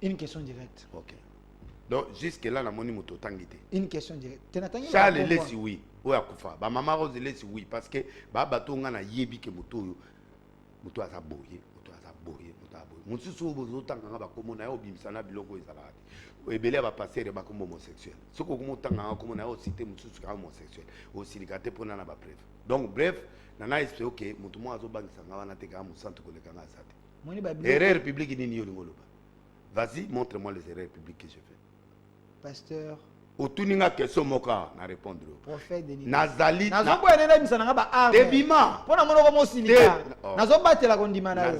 Une question directe. OK. Donc jusque-là, la monnaie moto tangité. Une question directe. Charles laisse oui. Ou à Koufa. Ba maman Rose laisse oui parce que ba bato ngana yebi ke moto yo. Moto aza boye, moto aza boye, moto aza boye. Moto so bozo tanga ba komona yo bimisana biloko ezalati. O ebele ba passer ba comme homosexuel. Soko ko tanga komona yo cité moto so homosexuel. O silikate pona na ba preuve. Donc bref, nana espère OK, moto mo azo bangisa ngana na te ka mo centre ko le kanga sate. Moni ba erreur publique ni yo lingoloba. Vas-y, montre-moi les erreurs publiques que je fais. Pasteur otuninga question moka na répondre prophète Denis nazali nazo boyenela misana ba arme debima pona monoko mosilika nazo batela kondima na yo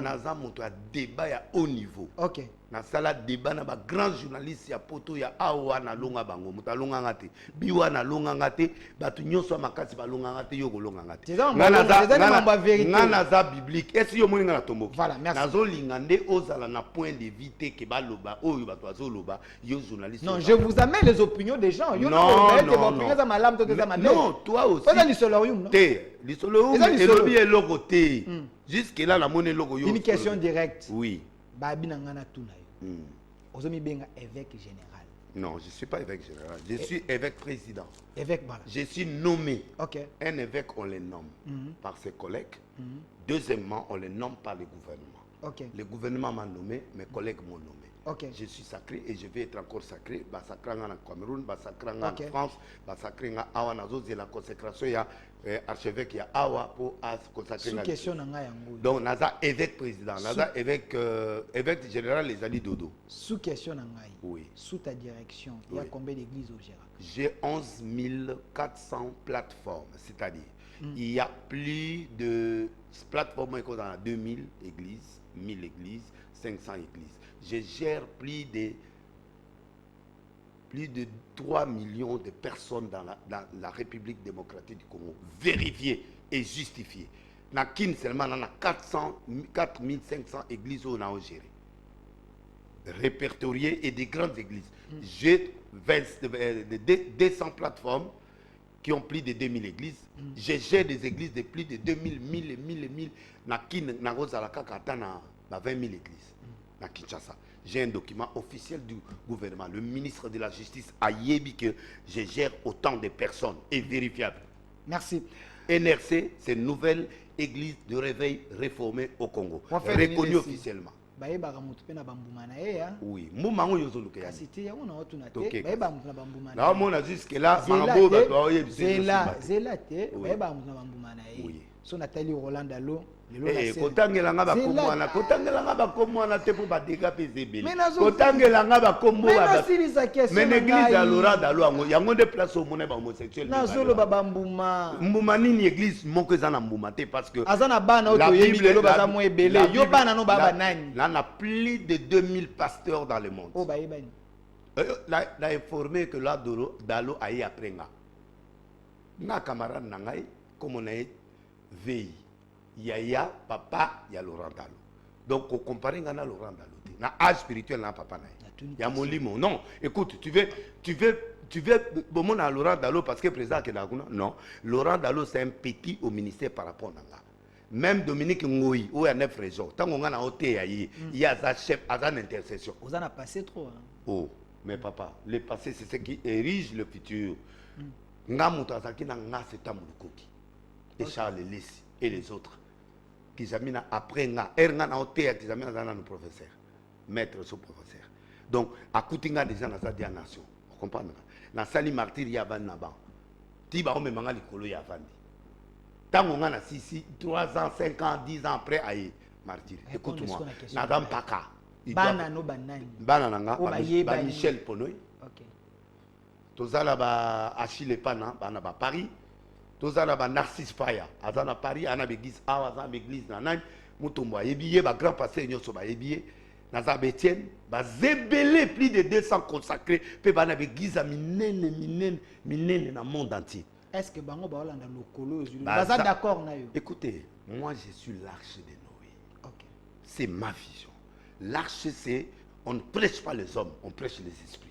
naza moto a débat ya haut niveau. OK. Na sala débat na ba grand journaliste ya poto ya awa na longa bango moto alonga ngate biwa na longa ngate batu nyonso makasi ba longa ngate yo kolonga ngate ngana za biblique est-ce yo moninga na tomboki voilà merci nazo lingande ozala na point de vue que ba loba oyo batu azo loba yo journaliste non je vous amène les opinions des gens yo non toi aussi pas l'isoloyum non té l'isoloyum et lobi eloko té jusque là la monnaie logo yo une question directe oui ba binanga na tuna ozomi benga évêque général. Non, je ne suis pas évêque général. Je suis évêque président. Évêque, voilà. Je suis nommé. OK. Un évêque, on le nomme par ses collègues. Deuxièmement, on le nomme par le gouvernement. OK. Le gouvernement m'a nommé, mes collègues m'ont nommé. OK. Je suis sacré et je vais être encore sacré. Bah sacré en Cameroun, bah sacré en France, bah sacré en Awa Nazo, c'est la consécration il y a archevêque il y a Awa pour consacrer. Sous question nanga yango. Donc naza évêque président, naza évêque évêque général les Ali Dodo. Sous question nanga. Oui. Sous ta direction, il y a combien d'églises au Girac? J'ai 11 400 plateformes, c'est-à-dire il y a plus de plateformes qu'on a 2000 églises, 1000 églises, 500 églises. Je gère plus de 3 millions de personnes dans la République démocratique du Congo. Vérifiées et justifiées. Dans Kin seulement, on a 4500 églises où on a géré. Répertoriées et des grandes églises. J'ai 200 plateformes qui ont plus de 2000 églises. Je gère des églises de plus de 2000, 1000 et 1000 et 1000. Dans Kin, on a 20 000 églises. À Kinshasa. J'ai un document officiel du gouvernement. Le ministre de la Justice a dit que je gère autant de personnes et vérifiable. Merci. NRC, c'est une nouvelle église de réveil réformée au Congo. Reconnue officiellement. Oui. So Nathalie Roland Dalo kotangelanga bakomwana kotangelanga bakomwana te po badega pezebele kotangelanga bakombo ba mais église ya Laurent Dalo yango de place au mona ba homosexuel nazolo babambuma mbuma nini église moko eza na mbuma te parce que azana bana oto yebi lo baza mo ebele yo bana no baba nani là na plus de 2000 pasteurs dans le monde. Oh ba yebani là informé que là Dalo ayi après nga na camarade na ngai comme on est veille yaya papa ya Laurent Dalo donc on compare ngana Laurent Dalo na âge spirituel na papa na ya molimo non écoute tu veux bon à Laurent Dalo parce que président que non Laurent Dalo c'est un petit au ministère par rapport à nga même Dominique Ngoyi ou à 9 régions tant on a ôté il y a sa chef à une intercession vous en a passé trop hein? Oh mais papa le passé c'est ce qui érige le futur. nga moto azaki na nga seta mulukoki et Charles Lessi et les autres qui zamina après nga nga na hotel qui zamina dans nos professeurs maître sous professeur donc akuti nga déjà na sa dia nation vous comprenez na sali martyr ya van na ba ti ba o me manga likolo ya vandi tango nga na 3 ans 5 ans 10 ans après aye martyr écoute-moi na dam paka bana no banani bana nanga ba Michel Ponoy. OK. Tozala ba Achille Pana bana ba Paris. Tozala ba Narcisse Faya azana Paris ana l'église azana l'église na nani mutombo ayebiye ba grand pasteur nyoso ba yebiye na za Etienne ba zebele plus de 200 consacrés pe bana l'église a minene na monde entier. Est-ce que bango ba olanda lokolo baza d'accord na yo? Écoutez, moi je suis l'arche de Noé. OK. C'est ma vision. L'arche, c'est, on ne prêche pas les hommes, on prêche les esprits.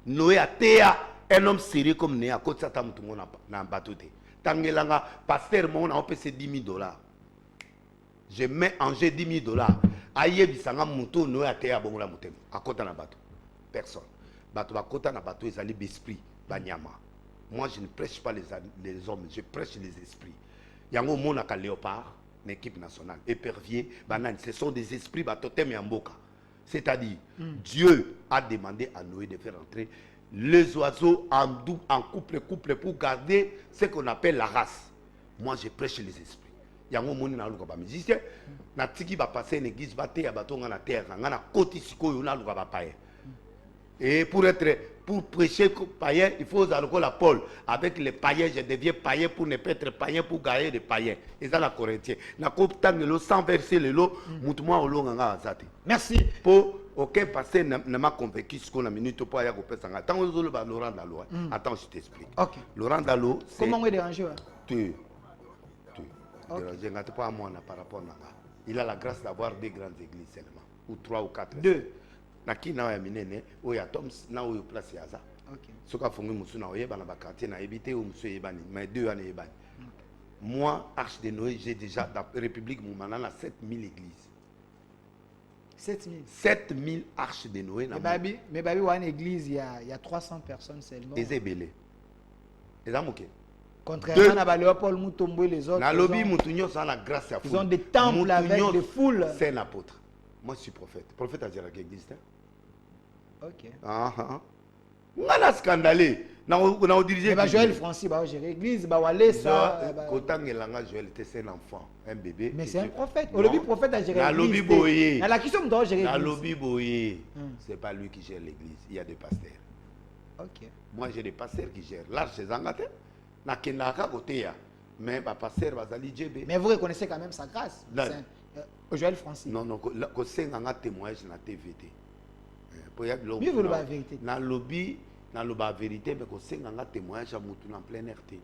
Noé a théa, un homme sérieux comme Néa, quand ça t'a moutou na bateau. Tangelanga, pasteur, mon a opé 10 000 $. Je mets en jeu 10 000 $. Aïe, bisanga moutou, Noé a théa, bon la moutou. À côté na bateau. Personne. Bateau, à côté na bateau, ils allaient d'esprit, banyama. Moi, je ne prêche pas les hommes, je prêche les esprits. Yango monaka léopard. L'équipe nationale, épervier, banane, ce sont des esprits batotem et amboka. C'est-à-dire, Dieu a demandé à Noé de faire entrer les oiseaux en couple pour garder ce qu'on appelle la race. Moi, je prêche les esprits. Il y a un monde na luka ba musicien, na tiki ba passer une église ba te ya batonga na terre, na koti sikoyo na luka ba paye. Et pour prêcher païen, il faut la Paul. Avec les païens, je deviens païen pour ne pas être païen, pour gagner des païens. Et ça, la Corinthien. Sans verser le lot, merci. Pour aucun passé ne m'a convaincu ce qu'on a minute pour aller au Pessanga. Tant que Laurent Dalo, attends, je t'explique. Ok. Laurent Dalo, c'est. Comment on est dérangé? Tu. Je n'ai pas à moi par rapport à ça. Il a la grâce d'avoir 2 grandes églises seulement. Ou 3 ou 4. 2. Naki na ya minene oya toms na oyo place yaza. OK. Soka fongi musu na oyeba na ba quartier na ebité ou musu yebani mais 2 ans yebani. Moi Arche de Noé, j'ai déjà dans la République Moumana na 7000 églises. 7000 arches de Noé na. Mais babi wa une église il y a 300 personnes seulement. Des ébélés. Les amoké. Contrairement à Léopold Mutombo et les autres. Na lobby mutunyo ça la grâce à fou. Ils ont des temples avec des foules. C'est un apôtre. Moi je suis prophète. Prophète à dire qui existe. OK. On a scandalé. On a dirigé. Joël Francis, bah gérer l'église, bah aller ça. Quand Joël était un enfant, un bébé. Mais c'est un prophète. Au lobby prophète a géré l'église. La lobby boyé. La question doit gérer l'église. La lobby boyé. C'est pas lui qui gère l'église. Il y a des pasteurs. OK. Moi j'ai des pasteurs qui gèrent. Là chez Zangate, na kenaka côté mais ba pasteur bazali djebe. Mais vous reconnaissez quand même sa grâce. Joël Francis. Non non, ko senga témoignage na TVT. Mieux vous le la vérité. Na lobby, na loba vérité, mais qu'on sait nga témoignage à moutou en plein RT.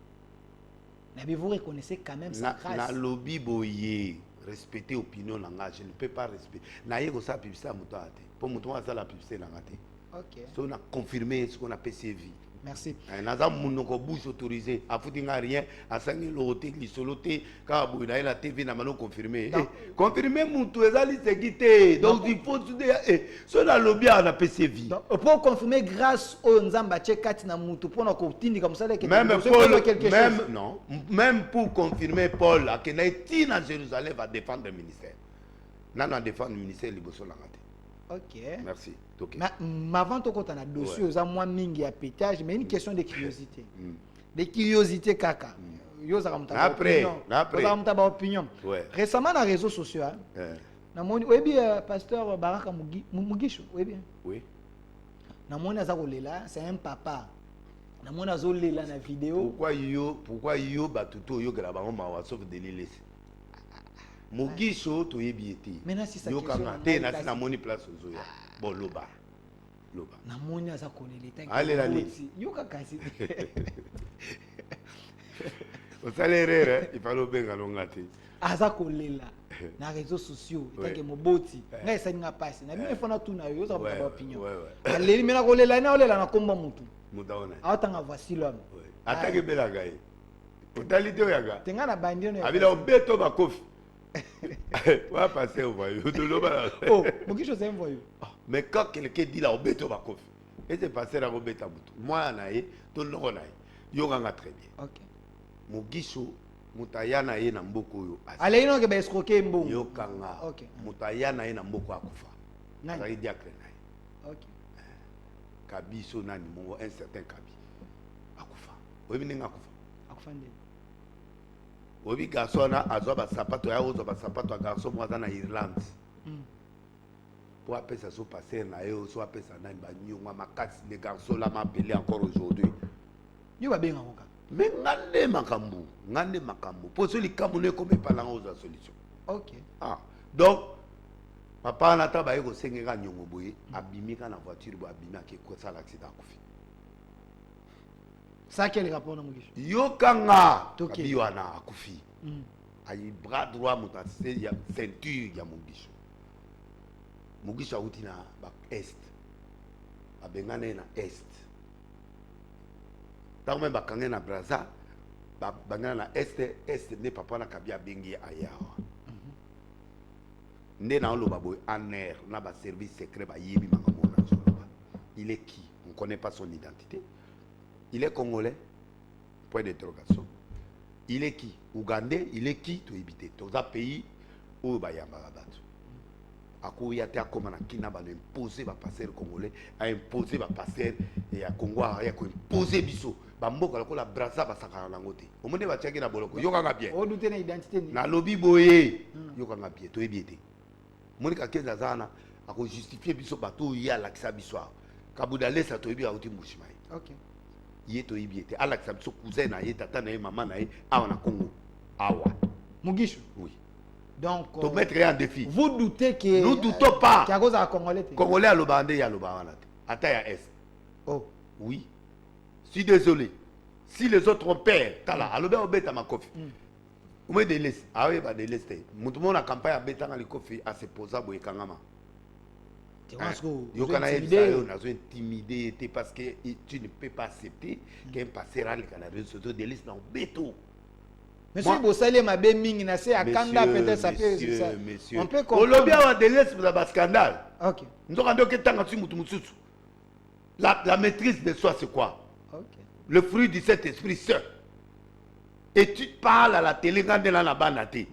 Mais vous reconnaissez quand même sa grâce. Na lobby boyé, respecter opinion nanga, je ne peux pas respecter. Na yé ko sa publicité à moutou ate. Pour moutou ça la publicité nanga te. OK. So on a confirmé ce qu'on appelle CV. Merci. Naza munoko bouche autorisé, a foutinga rien, a sangi l'hôtel, l'isoloté, car vous avez la TV n'a pas confirmé. Confirmer moutou ezali segité. Donc il faut tout dire. So la lobby a PCV. Pour confirmer grâce au Nzamba Tchekati na moutou pour na kotindi comme ça que même Paul, même non, même pour confirmer Paul, à Kenaïti à Jérusalem va défendre le ministère. Nana défendre le ministère liboso la ngate. OK. Merci. Mais avant de tu as un dossier, aux moins mingi à pétage, mais une question de curiosité. De curiosité, kaka. Après. Opinion. Récemment, dans les réseaux sociaux, pasteur Baraka Mugisho, oui. C'est un papa. Dans la vidéo. Pourquoi yo batuto yo grabamo mawa sauf de l'île. Mugisho to yebieti. Maintenant si ça yo kamate na sina moni place ozoya. Bon loba. Na moni aza kolela. Allez la liste. Yo kakasi. Au salaire il fallait benga longate. Aza kolela na réseaux sociaux tanke moboti. Ngai ça nga passe. Na bino fona tuna yo za ba opinion. Allez mena kolela na olela na komba mutu. Mudaona. Awatanga voici l'homme. Attaque belaga. Totalité oyaga. Tenga na bandino. Abila obeto bakofi. Va passer au voyou. Oh, Mugisho c'est un voyou. Mais quand quelqu'un dit là, obeto bakofi. Et c'est passé à Robeta Boutou. Moi, naïe, tout le monde naïe. Yokanga très bien. Ok. Mugisho mutayana ye na mboko yo. Allez, non, que ben escroquer mbongo. Yokanga. Ok. Mutayana ye na mboko akufa. Nani? Azali diacre na ye. Ok. Kabiso nani mongo un certain Kabi. Akufa. Oyebi ninga akufa. Akufande. Oyebi garçon na azwa ba sapato ya ozo ba sapato ya garçon mwaza na Irlande. Pour appeler ça passer na yo so appeler ça nani ba nyonga makasi les garçons là m'appeler encore aujourd'hui. Yo ba benga ngoka. Mais ngande makambu. Pour celui qui a comme parlant aux solutions. Ok. Ah. Donc papa na ta ba yeko sengeka nyongo boye abimika na voiture bo abimika ke ko sala accident kufi. Ça quel rapport na Mugisho? Yokanga Ok. kabiwana akufi. Ayi bras droit mutatse ya ceinture ya Mugisho. Mugisho auti na ba est. Abengane na est. Tant même bakangé na Braza, bangana na est ne papa na kabia bengi ayawa. Né na lo baboy en air na ba service secret ba yebi mangamona zoloba. Il est qui? On ne connaît pas son identité. Il est congolais. Point d'interrogation. Il est qui? Ougandais. Il est qui? To éviter. Dans un pays où ba yamba battu. Ako ya te akoma na kina ba imposer ba passer congolais, a imposer ba passer et à Congo ya ko imposer biso. Ba mboka la Braza ba sakana nango te. Omone ba tiaki na boloko. Yokanga bien. O douter na identité ni. Na lobi boye. Yokanga bien. To ebiete. Monika kenza zana ako justifier biso bato ya lakisa biso. Kabuda lesa to ebi auti mushimai. Ok. Yé to ebiete. Alakisa biso cousin na ye tata na ye maman na ye awa na Congo. Awa. Mugisho. Oui. Donc To mettre en défi. vous doutez que Nous doutons pas. qu'il y a cause à congolais. Congolais à l'obandé ya l'obanda. Ata ya est. Oh. Oui. Je suis désolé. Si les autres ont peur, tala, alobe obeta ma kofi. Ou me délaisse. Ah oui, bah délaisse. Moutoumon la campagne a beta dans le kofi à se poser boye kangama. Yo kana intimidé parce que tu ne peux pas accepter qu'un passera le Canada sur des listes dans béto. Monsieur Bossale m'a bien mingi na se akanda peut-être ça peut ça. On peut comprendre. Olobi a délaisse pour la scandale. OK. Nous avons dit que tant que tu la maîtrise de soi c'est quoi? OK. Le fruit de cet esprit saint. Et tu parles à la télé quand tu es là la banate.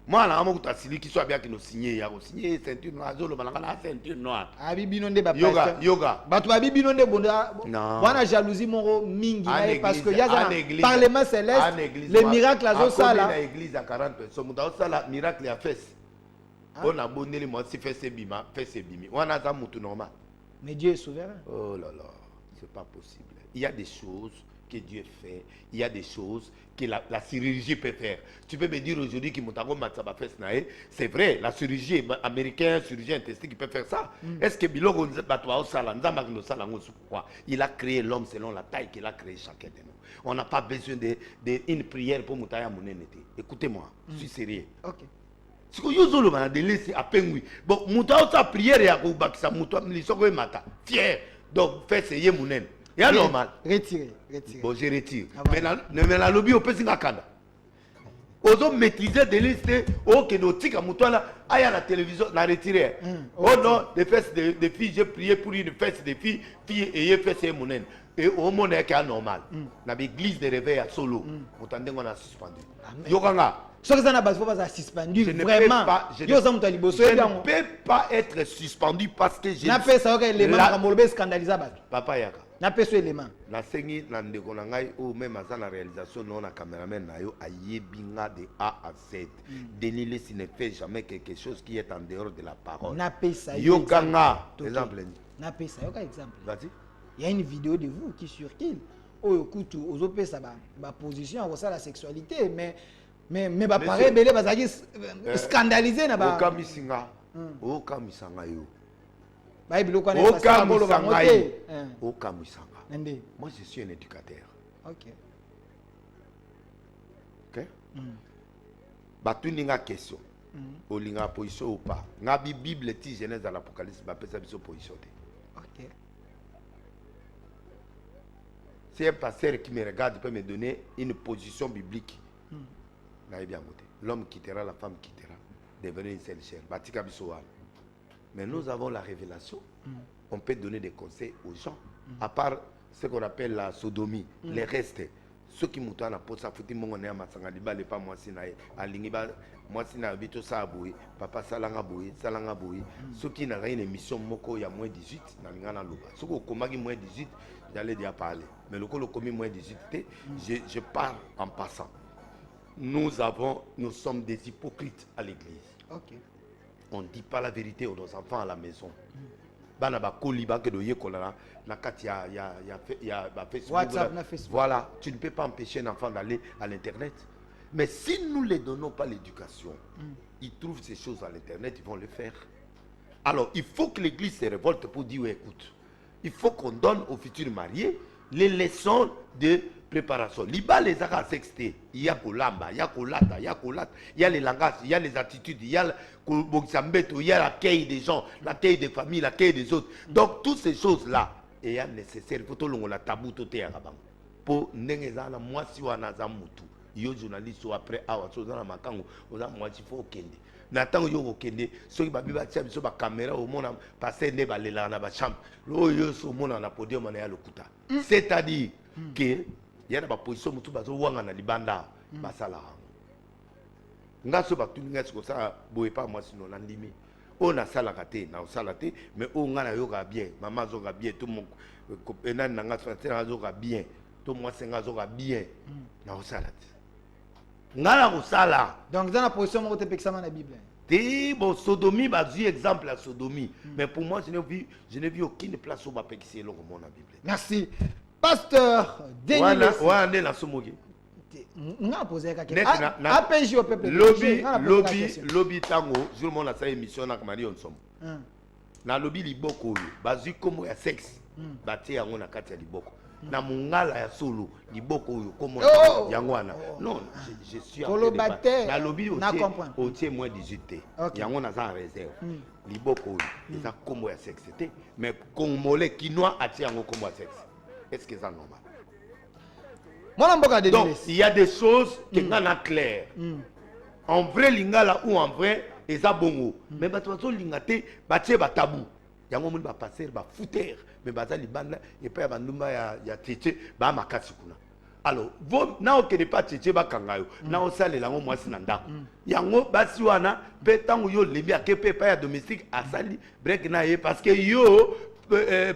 Moi, là, je suis celui qui soit bien qui nous signe. Il y a signé ceinture noire, ceinture noire. Abibino de ba Yoga, yoga. Batu abibino de bonda. Non. Wana jalousie moro mingi parce que y a un parlement céleste les miracles azo sala. À l'église à 40 personnes. Muta sala miracle ya fesse. On a bonné les mois si fesse bima, fesse bimi. Wana za mutu normal. Mais Dieu est souverain. Oh là là, c'est pas possible. Il y a des choses que Dieu fait, il y a des choses que la chirurgie peut faire. Tu peux me dire aujourd'hui que c'est vrai, la chirurgie américaine, chirurgien intestin qui peut faire ça. Est-ce que Biloko il a créé l'homme selon la taille qu'il a créé chacun de nous. On n'a pas besoin d'une prière pour Moutaya Mounenete. Écoutez-moi, je suis sérieux. OK. Si vous avez des laissés à peine, bon, Moutaya sa prière et à Koubakisa Moutaya, fier. Donc, faites ce Yemounen. C'est normal. Retirez. Bon, je retire. Mais la lobby, on peut s'y kanda. Aux hommes maîtriser des listes, oh, que nos tics à Moutouana, aïe à la télévision, la retirer. Oh non, des fesses de filles, j'ai prié pour une fesse de filles, et fesses et mounen. Et au monde est normal. Dans l'église de réveil à solo, on a suspendu. Yokanga. Ce que ça n'a pas suspendu, vraiment. Je ne peux pas être suspendu parce que je... N'a pas ça que les membres scandalisés. Papa Yaka. N'a pas ce élément. Na sengi na ndeko na ngai ou même à la réalisation non na caméraman na yo ayebinga de A à Z. Denis Lessi ne fait jamais quelque chose qui est en dehors de la parole. N'a pas ça. Yokanga. Exemple. N'a pas ça. Yoka exemple. Vas-y. Il y a une vidéo de vous qui circule. Oh écoute, aux autres ça va position à ça la sexualité mais bah pareil belé bah ça scandalisé na ba. Okamisinga. Okamisanga yo. Moi je suis un éducateur. Ok. Ok. Batuninga question. Olinga position ou pas. Ngabi Bible ti Genèse à l'Apocalypse ba pesa biso position. Ok. Si un pasteur qui me regarde peut me donner une position biblique. L'homme quittera, la femme quittera. Devenir une seule chair. Batika biso. Mais nous avons la révélation. On peut donner des conseils aux gens. À part ce qu'on appelle la sodomie, les restes. Ceux qui montent à la poste, ça fout mon nez à Matsangaliba, les pas moi si naïe, à l'iniba, moi si naïe, vite ça aboué, papa salanga boué, salanga boué. Ceux qui n'ont rien émission, moko, il y a moins 18, n'a rien à l'ouba. Ceux qui ont commis moins 18, j'allais déjà parler. Mais le coup, le commis moins 18, je parle en passant. Nous sommes des hypocrites à l'église. Ok. On ne dit pas la vérité aux enfants à la maison. Voilà, tu ne peux pas empêcher un enfant d'aller à l'internet. Mais si nous ne les donnons pas l'éducation, ils trouvent ces choses à l'internet, ils vont le faire. Alors, il faut que l'église se révolte pour dire, écoute, il faut qu'on donne aux futurs mariés les leçons de préparation. Liba les a sexté. Il y a kolamba, il y a kolata, il y a kolata, il y a les langages, il y a les attitudes, il y a il y a l'accueil des gens, l'accueil des familles, l'accueil des autres. Donc toutes ces choses-là, il y a nécessaire. Il faut que l'on la tabou tout est pour n'engagez moi si on a un moutou. Il y a journaliste après awa chose na makango, on a moi il faut kende. N'attend yo okende, ceux qui ba biba tia biso ba caméra au monde passer ne ba lela na ba chambre. Lo yo so monde na podium na ya lokuta. C'est-à-dire que il y a des positions mutu bazo wanga na libanda basala. Ngaso ba tuninga ko ça boye pas moi sinon landimi. On a sala kate na sala te mais on ngana yo ga bien, maman zo ga bien tout mon copena na ngaso tena zo ga bien, tout moi senga zo ga bien na sala te. Ngana ko sala. Donc dans la position mo te peksa na Bible. Té bon sodomie ba du exemple à sodomie, mais pour moi je n'ai vu aucune place où ba pekisi le roman na Bible. Merci. Pasteur Denis. Ouais, on est là somogi. On a posé la question. APJ au peuple. Lobby tango, tout le monde a sa émission na kamari on somme. Na lobby liboko, bazu comme ya sexe. Baté yango na kati ya liboko. Na mungala ya solo, liboko comme yango wana. Non, je suis en train de na lobby au tie moins 18. Yango na za réserve. Liboko, ça comme ya sexe té, mais congolais quinois atie yango comme ya sexe. Est-ce que c'est normal? Donc, il y a des choses qui sont claires. En vrai, lingala ou en vrai, ils sont bons. Mais les lingate, ils sont tabou. Il y a un moment où ils passer, ils fouter. Mais ils sont et puis ils y a tchétché, ils sont makatsikuna. Alors, vous n'avez pas tchétché, vous avez salé la moi sinanda. Il y a un moment où wana, pétango yo lebi akepe pa ya domestique a sali break na ye parce que yo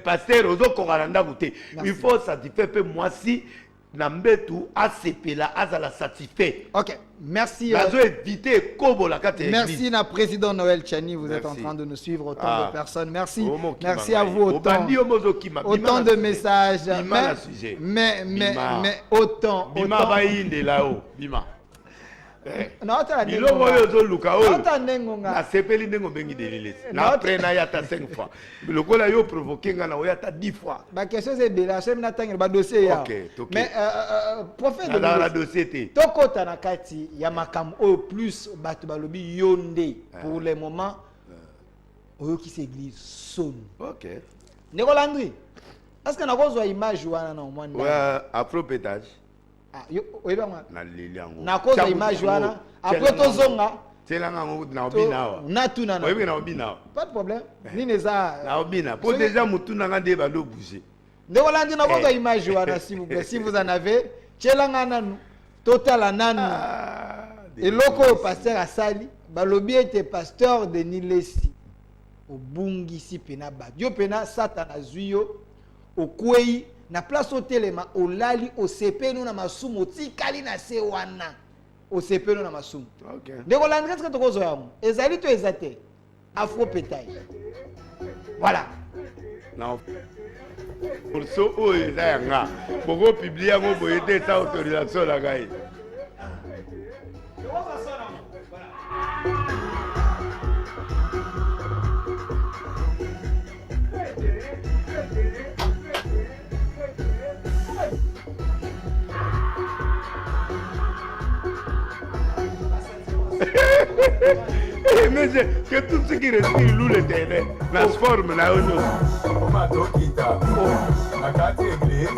pasteur ozo koranda goûter. Il faut satisfaire peu moi si Nambetu ACP azala satisfait. Ok, merci. Merci na président Noël Tchani, vous êtes en train de nous suivre autant de personnes. Merci. Merci à vous autant de messages. Mais autant. Non, ma question c'est de la chaîne na dossier. Mais prophète de la dossier toko tanakati ya makam au plus batu balobi yonde pour le moment oyo qui s'église sonne. OK. Nekolandri. Est-ce que na kozwa image wana na omwana? Ouais, afro pétage. Na cause image wana après tozonga pas de problème ni neza na obina pour déjà mutuna ngande balo bouger ndekolandi na cause image wana s'il vous plaît si vous en avez tchelanga nanu total nanu eloko pasteur asali balobi ete pasteur de Nilesi obungisi pena ba dio pena satana zuyo okwei na place au telema olali osepenu na masumu tikali na se wana osepenu na masumu. OK. Ndeko landresse que tokozo yamu ezali to ezate afro pétage. Voilà. Non. Pour ce o ezanga boko publier ngo boyete sa autorisation la gaï. Mais que tout ce qui respire loue le terrain, transforme la ONU. La carte église,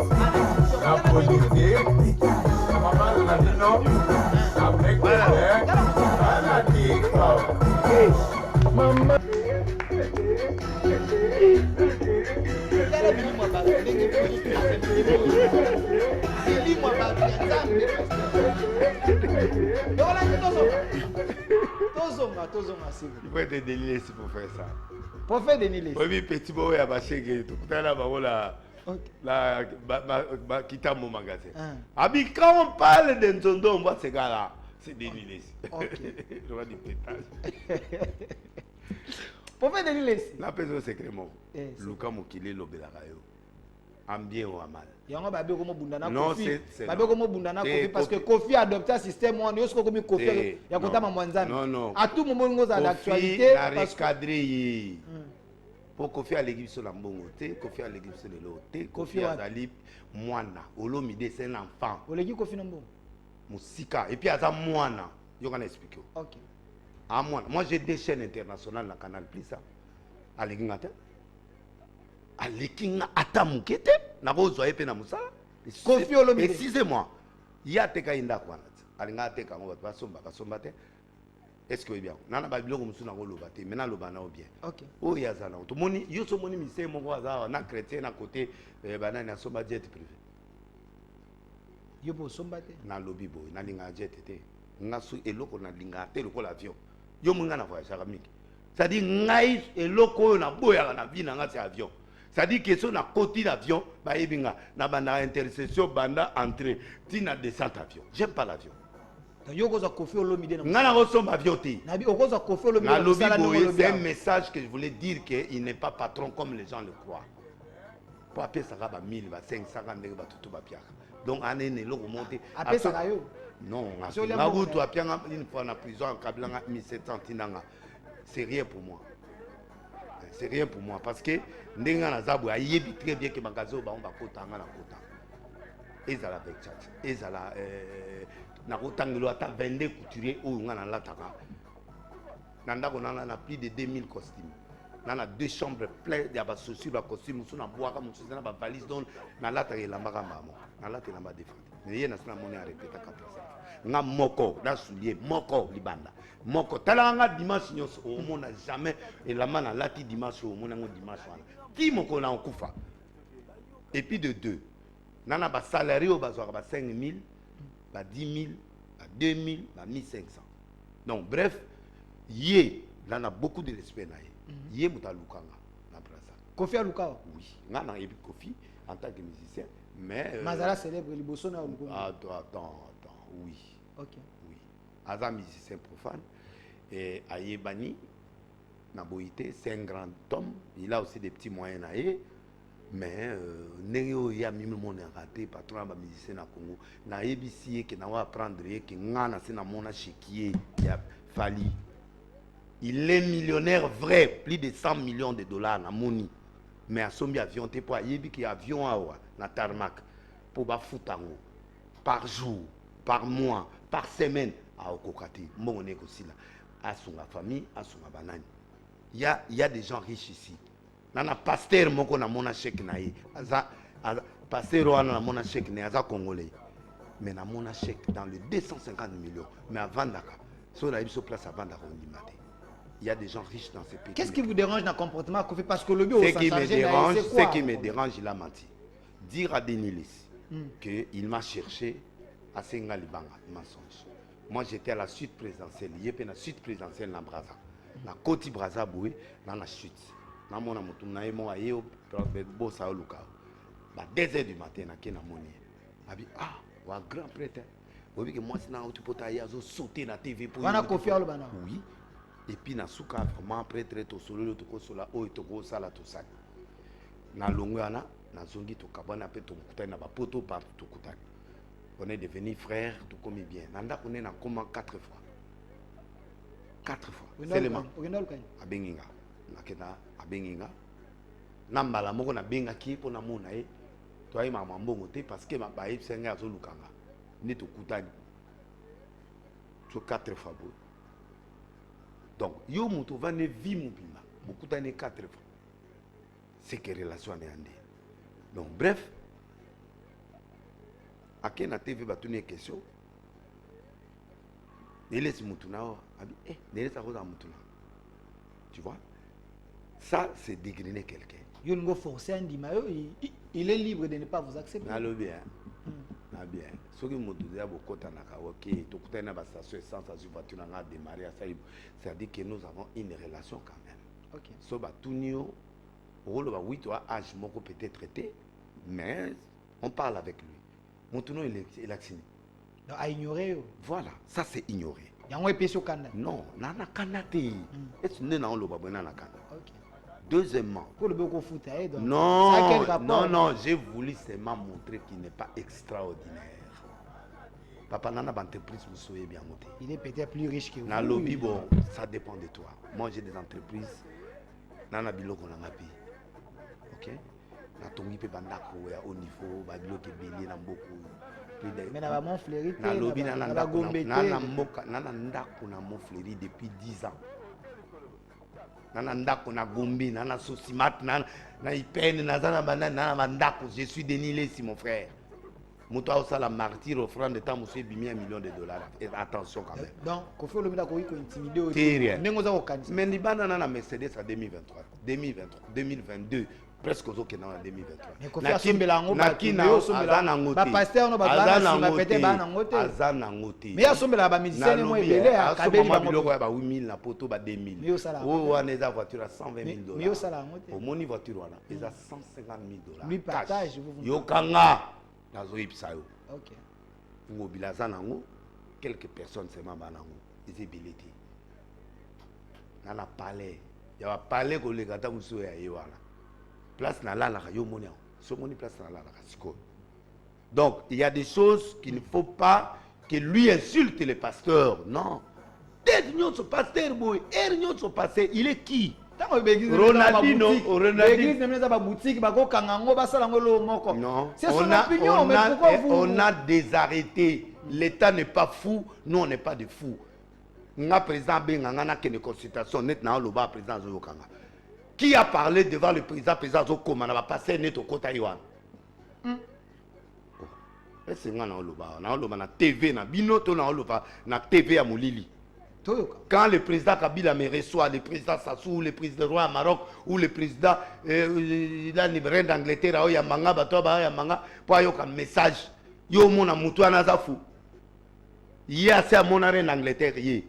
la politique, la maman de la dino, avec le père, la TikTok. Maman. Il faut être déliré pour faire ça. Pour faire des nilis. Oui, petit boy à Bachege, tout à l'heure, la quitte mon magasin. Abi, quand on parle de Nzondo, on voit ces gars-là, c'est des nilis. Je vois du pétage. Pour faire des nilis. La personne secret, mon. Luka Mokile, l'Obelarayo. En bien ou en mal. Non, c'est parce que Kofi a adopté un système où on est comme Kofi. Non, non. À tout moment, on a l'actualité. Pour Kofi à l'équipe sur l'ambongoté, Kofi à l'équipe sur le loté, Kofi à Zalip, Moana, Olomide, c'est un enfant. Olegi Kofi Nambo. Moussika. Et puis à ça, Moana. Je vais expliquer. Ok. À Moana. Moi, j'ai des chaînes internationales dans le canal plus ça. À l'Églingate. À l'Églingate. À Tamukete. Na bozo epe na musala. Kofi Olomide. Excusez-moi. Il y a teka inda kwana. Alinga teka ngo basomba te. Est-ce que bien? Nana ba biloko musu na ngo loba te. Maintenant loba na bien. OK. O ya zala. To moni yo so moni mise moko aza na chrétien na côté banana na somba jet privé. Yo bo somba te. Na lobby boy na linga jet te. Nga su eloko na linga te loko l'avion. Yo munga na voyage mingi. Ça dit ngai eloko na boya na vie na nga c'est avion. Ça dit que si on a côté l'avion, bah ebinga na banda intercession banda entrée, tina descente avion. J'aime pas l'avion. Yokoza Kofi Olomide. Ngana ressemble avion te. Nabi okoza Kofi Olomide. Na lobby boy, c'est un message que je voulais dire qu'il n'est pas patron comme les gens le croient. Pour appeler ça va 1000, 500, ba tout ba piaka. Donc ané ne loko monter. Appeler ça yo. Non, na route apianga une fois na prison en Kablanga 1700 tinanga. C'est rien pour moi. C'est rien pour moi parce que ndenga na zabu ayebi très bien que magazo ba on ba kotanga na kota. Ezala avec chat. Ezala na kotangelo ata 22 couturiers o nga na lataka. Nanda ko na plus de 2000 costumes. Na 2 chambres pleines ya ba chaussures ba costumes so na boaka musu na ba valise don na lataka elamba mamo. Na lataka elamba défendre. Mais yena sina moni a répéter 400. Nga moko na soulier moko libanda. Moko talanga dimanche nyonso o mona jamais elamba na lati dimanche o mona ngo dimanche wana. Ki moko na okufa. Et puis de deux. Nana ba salarié au bazwa ba 5000, ba 10000, ba 2000, ba 1500. Donc bref, yé là na beaucoup de respect na yé. Yé muta lukanga na Brazza. Kofi Aluka. Oui, ngana yebi Kofi en tant que musicien, mais Mazala célèbre liboso na Oluko. Attends, oui. OK. Oui. Aza musicien profane et Ayebani Naboïté, c'est un grand homme, il a aussi des petits moyens à y. Mais Néo ya mimi mon raté patron ba musicien na Congo na ABC qui na va apprendre que ngana c'est na mona chiquier ya Fali. Il est millionnaire vrai, plus de 100 millions de dollars na moni. Mais à son avion te pour yebi qui avion awa na tarmac pour ba futango par jour, par mois, par semaine à Okokati. Mon est aussi là à son famille, à son banane. Il y a des gens riches ici. Nana pasteur moko na mona chèque na ye. Aza pasteur wana na mona chèque na aza congolais. Mais na mona chèque dans les 250 millions. Mais avant Daka, sur la place avant Daka on dit maté. Il y a des gens riches dans ce pays. Qu'est-ce qui vous dérange dans le comportement Kofi parce que le bio ce qui me dérange, il a menti. Dire à Denilis qu'il m'a cherché à Sengalibanga, mensonge. Moi j'étais à la suite présidentielle, il y a la suite présidentielle dans Brazza. Na Koti Brazza Boué, dans la chute. Na mona mutu na emo ayo bo sa oluka. Ba 2h du matin na kena moni. Abi wa grand prêtre. Obi que moi sina auto pota ya zo sauter na TV pour wana Kofi Olobana. Oui. Et puis na suka vraiment prêtre to solo to ko sola o to ko sala to sa. Na longwana na zongi to kabana pe to kutana na ba poto par to kutana. On est devenu frères, tout comme bien. Nanda on est na comment 4 fois. 4 fois. Seulement. Abenginga. Nakena abenginga. Nambala moko na benga ki po na mona e. To ay mama mbongo te parce que ma baïb senga zo lukanga. Ni to kutani. To 4 fois. Donc, yo muto va ne vie mobima. Beaucoup d'années 4 fois. C'est que relation est andé. Donc, bref. À quel TV va tourner question. Ne laisse mutuna. Ne laisse à mutuna. Tu vois? Ça, c'est dégriner quelqu'un. Yo ngo forcer un dimayo. Il est libre de ne pas vous accepter. Na bien. Na bien. Ce qui m'a dit, ok, tout le monde a station essence, la voiture a démarré, c'est-à-dire que nous avons une relation quand même. Ok. So ba tunio, rôle ba oui toi âge moko peut-être traité, mais on parle avec lui. Mon tourno il a signé. Donc à ignorer. Voilà, ça c'est ignoré. Il y a un peu sur Canada. Non, nana kanate. Est-ce que nous n'avons pas besoin de Canada? Ok. Deuxièmement. Pour le beaucoup foot, donc. Non, Ça a quel rapport? non, non, j'ai voulu seulement montrer qu'il n'est pas extraordinaire. Papa nana entreprise vous soyez bien monté. Il est peut-être plus riche que vous. Na lobby bon, ça dépend de toi. Moi j'ai des entreprises. Nana biloko na ngapi. OK? Na tongi pe bandako ya au niveau, ba biloko belé na beaucoup. Mais na ba mon fleuri na lobby nana mboka nana ndako na mon fleuri depuis 10 ans. Nana ndako na Gombe, nana Sosimat, na Ipene, nana ndako, je suis dénilé ici mon frère. Moutoua ça la martyr offrant de temps monsieur bimi $1 million. Et attention quand même. Donc, Kofi Olomide ko intimider au. Mais ni banana na Mercedes en 2023, 2022. Presque aux autres en 2023. Mais Kofi asombela ngo ba pasteur no ba bana pété bana ngote. Azana ngote. Mais asombela ba musicien mo ebele a kabeli ba biloko ya ba 8000 na poto ba 2000. Oh wana eza voiture à $120,000. Mais osala ngote. Au moni voiture wana eza $150,000. Lui partage vous. Yokanga nazo ipsa yo. OK. Ngobila zanango quelques personnes seulement banango. Ils ébelité. Nana palais. Ya ba palais ko le kata muso ya yewana. Place na la yo monia. So moni place na la siko. Donc, il y a des choses qu'il ne faut pas que lui insulte les pasteurs. Non. Dernier son pasteur boy, dernier son pasteur, il est qui? Ronaldinho, l'église n'est pas boutique, ba ko kangango ba sala ngolo moko. Non. C'est son opinion, mais pourquoi vous on a des arrêtés. L'État n'est pas fou, nous on n'est pas des fous. Nga président benga na kene consultation net na loba président Zoyokanga. Qui a parlé devant le président Zokoma na passer net au Kota Yohan? C'est moi na TV na binoto na oloba na TV à Moulili. Quand le président Kabila me reçoit, le président Sassou, le président roi Maroc ou le président reine d'Angleterre ya manga bato ba ya manga pour yo comme message yo mona mutu anazafu. Hier c'est à mon reine d'Angleterre hier.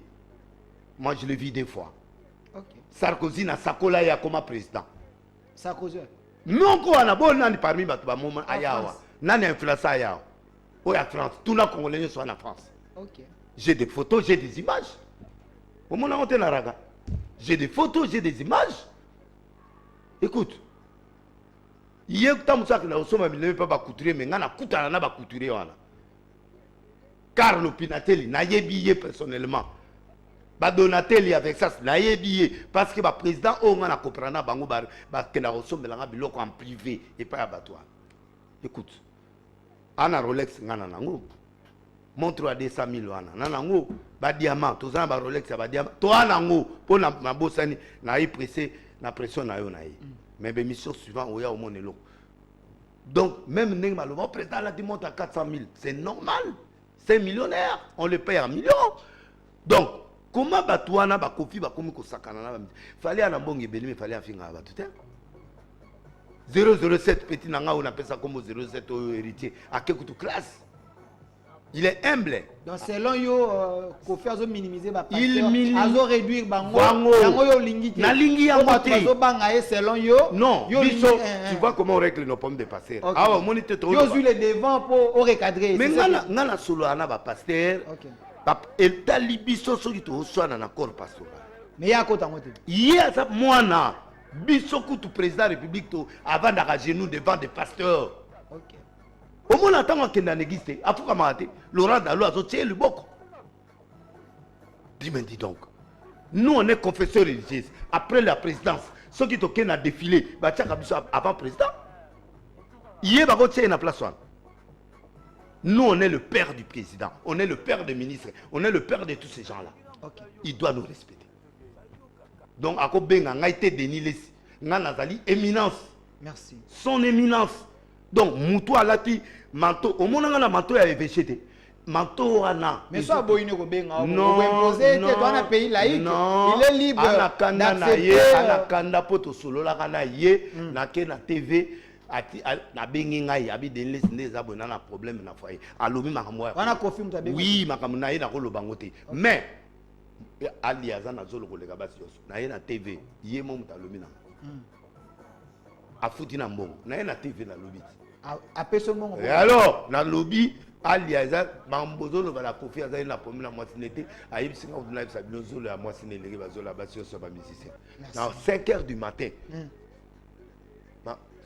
Moi je le vis des fois. Sarkozy na sakola ya comme président. Sarkozy. Non ko ana bon nani parmi bato ba moment ayawa. Nani influence ayawa. Oh ya France, tout la congolais sont en France. OK. J'ai des photos, j'ai des images. Au moment où on est là raga. J'ai des photos, j'ai des images. Écoute. Hier tam ça que na osoma bileme pa ba couturier mais ngana kutana na ba couturier wana. Carlo Pinatelli na yebiye personnellement. Ba Donatelli avec ça na yebiye parce que ba président o ngana comprendre bango ba kena osomela nga biloko en privé et pas abattoir. Écoute. Ana Rolex ngana nango. Montre à 200 000 wana. Nanango ba diamant, tous ba Rolex ba diamant. To anango pona mabosani na pressé na pression na yo na yi. Mais be mission suivant oya au monelo. Donc même ndenge maloba président la monte à 400 000, c'est normal. C'est millionnaire, on le paye en millions. Donc comment batouana ba kofi ba komi ko sakana na fallait ana mbongi beli mais fallait afinga ba tout 007 petit nanga on appelle ça comme 07 héritier à quelle classe. Il est humble. Donc selon yo Kofi azo minimiser ba pasteur. Il azo réduire bango. Bango yo lingi te. Na lingi ya moté. Azo banga e selon yo. Non. Yo tu vois comment on règle nos pommes de pasteur. Ah ouais, monite to. Yo sur le devant pour recadrer. Mais ngana solo ana ba pasteur. OK. El talibiso so ki to so na corps pastoral. Mais ya kota moté. Hier ça mwana biso kutu président de la République to avant d'arranger nous devant des pasteurs. OK. Au moins, attends qu'il n'a n'existé. Après, Laurent Dalo a sauté le boc. Dis donc. Nous, on est confesseurs religieux. Après la présidence, ceux qui ont défilé, avant président, il y a une place. Nous, on est le père du président. On est le père des ministres. On est le père de tous ces gens-là. Okay. Il doit nous respecter. Donc, à Kobenga, on a été dénilé. On a éminence. Merci. Son éminence. Donc, Moutou Alati, manteau, au moment où on a manteau à évêché, manteau ana. Mais soit boyine ko benga, non, imposer dans un pays laïque, non, il est libre d'accepter. Anakanda poto solo la kana ye, na ke na TV, na bengi ngai abi denles nde za bona na problème na foyer alobi makambo wana Kofi mutabe oui makambo na ye na koloba ngote mais ali azana zolo koleka basi yoso na ye na TV ye mo mutalobi na afuti na mbongo na ye na TV na lobi a peso mbongo alors na lobi ali aza bambozolo bala Kofi aza na problème na moisinete ayibsinga na bisa binozolo ya moisinele bazola basi yoso ba musicien na 5h du matin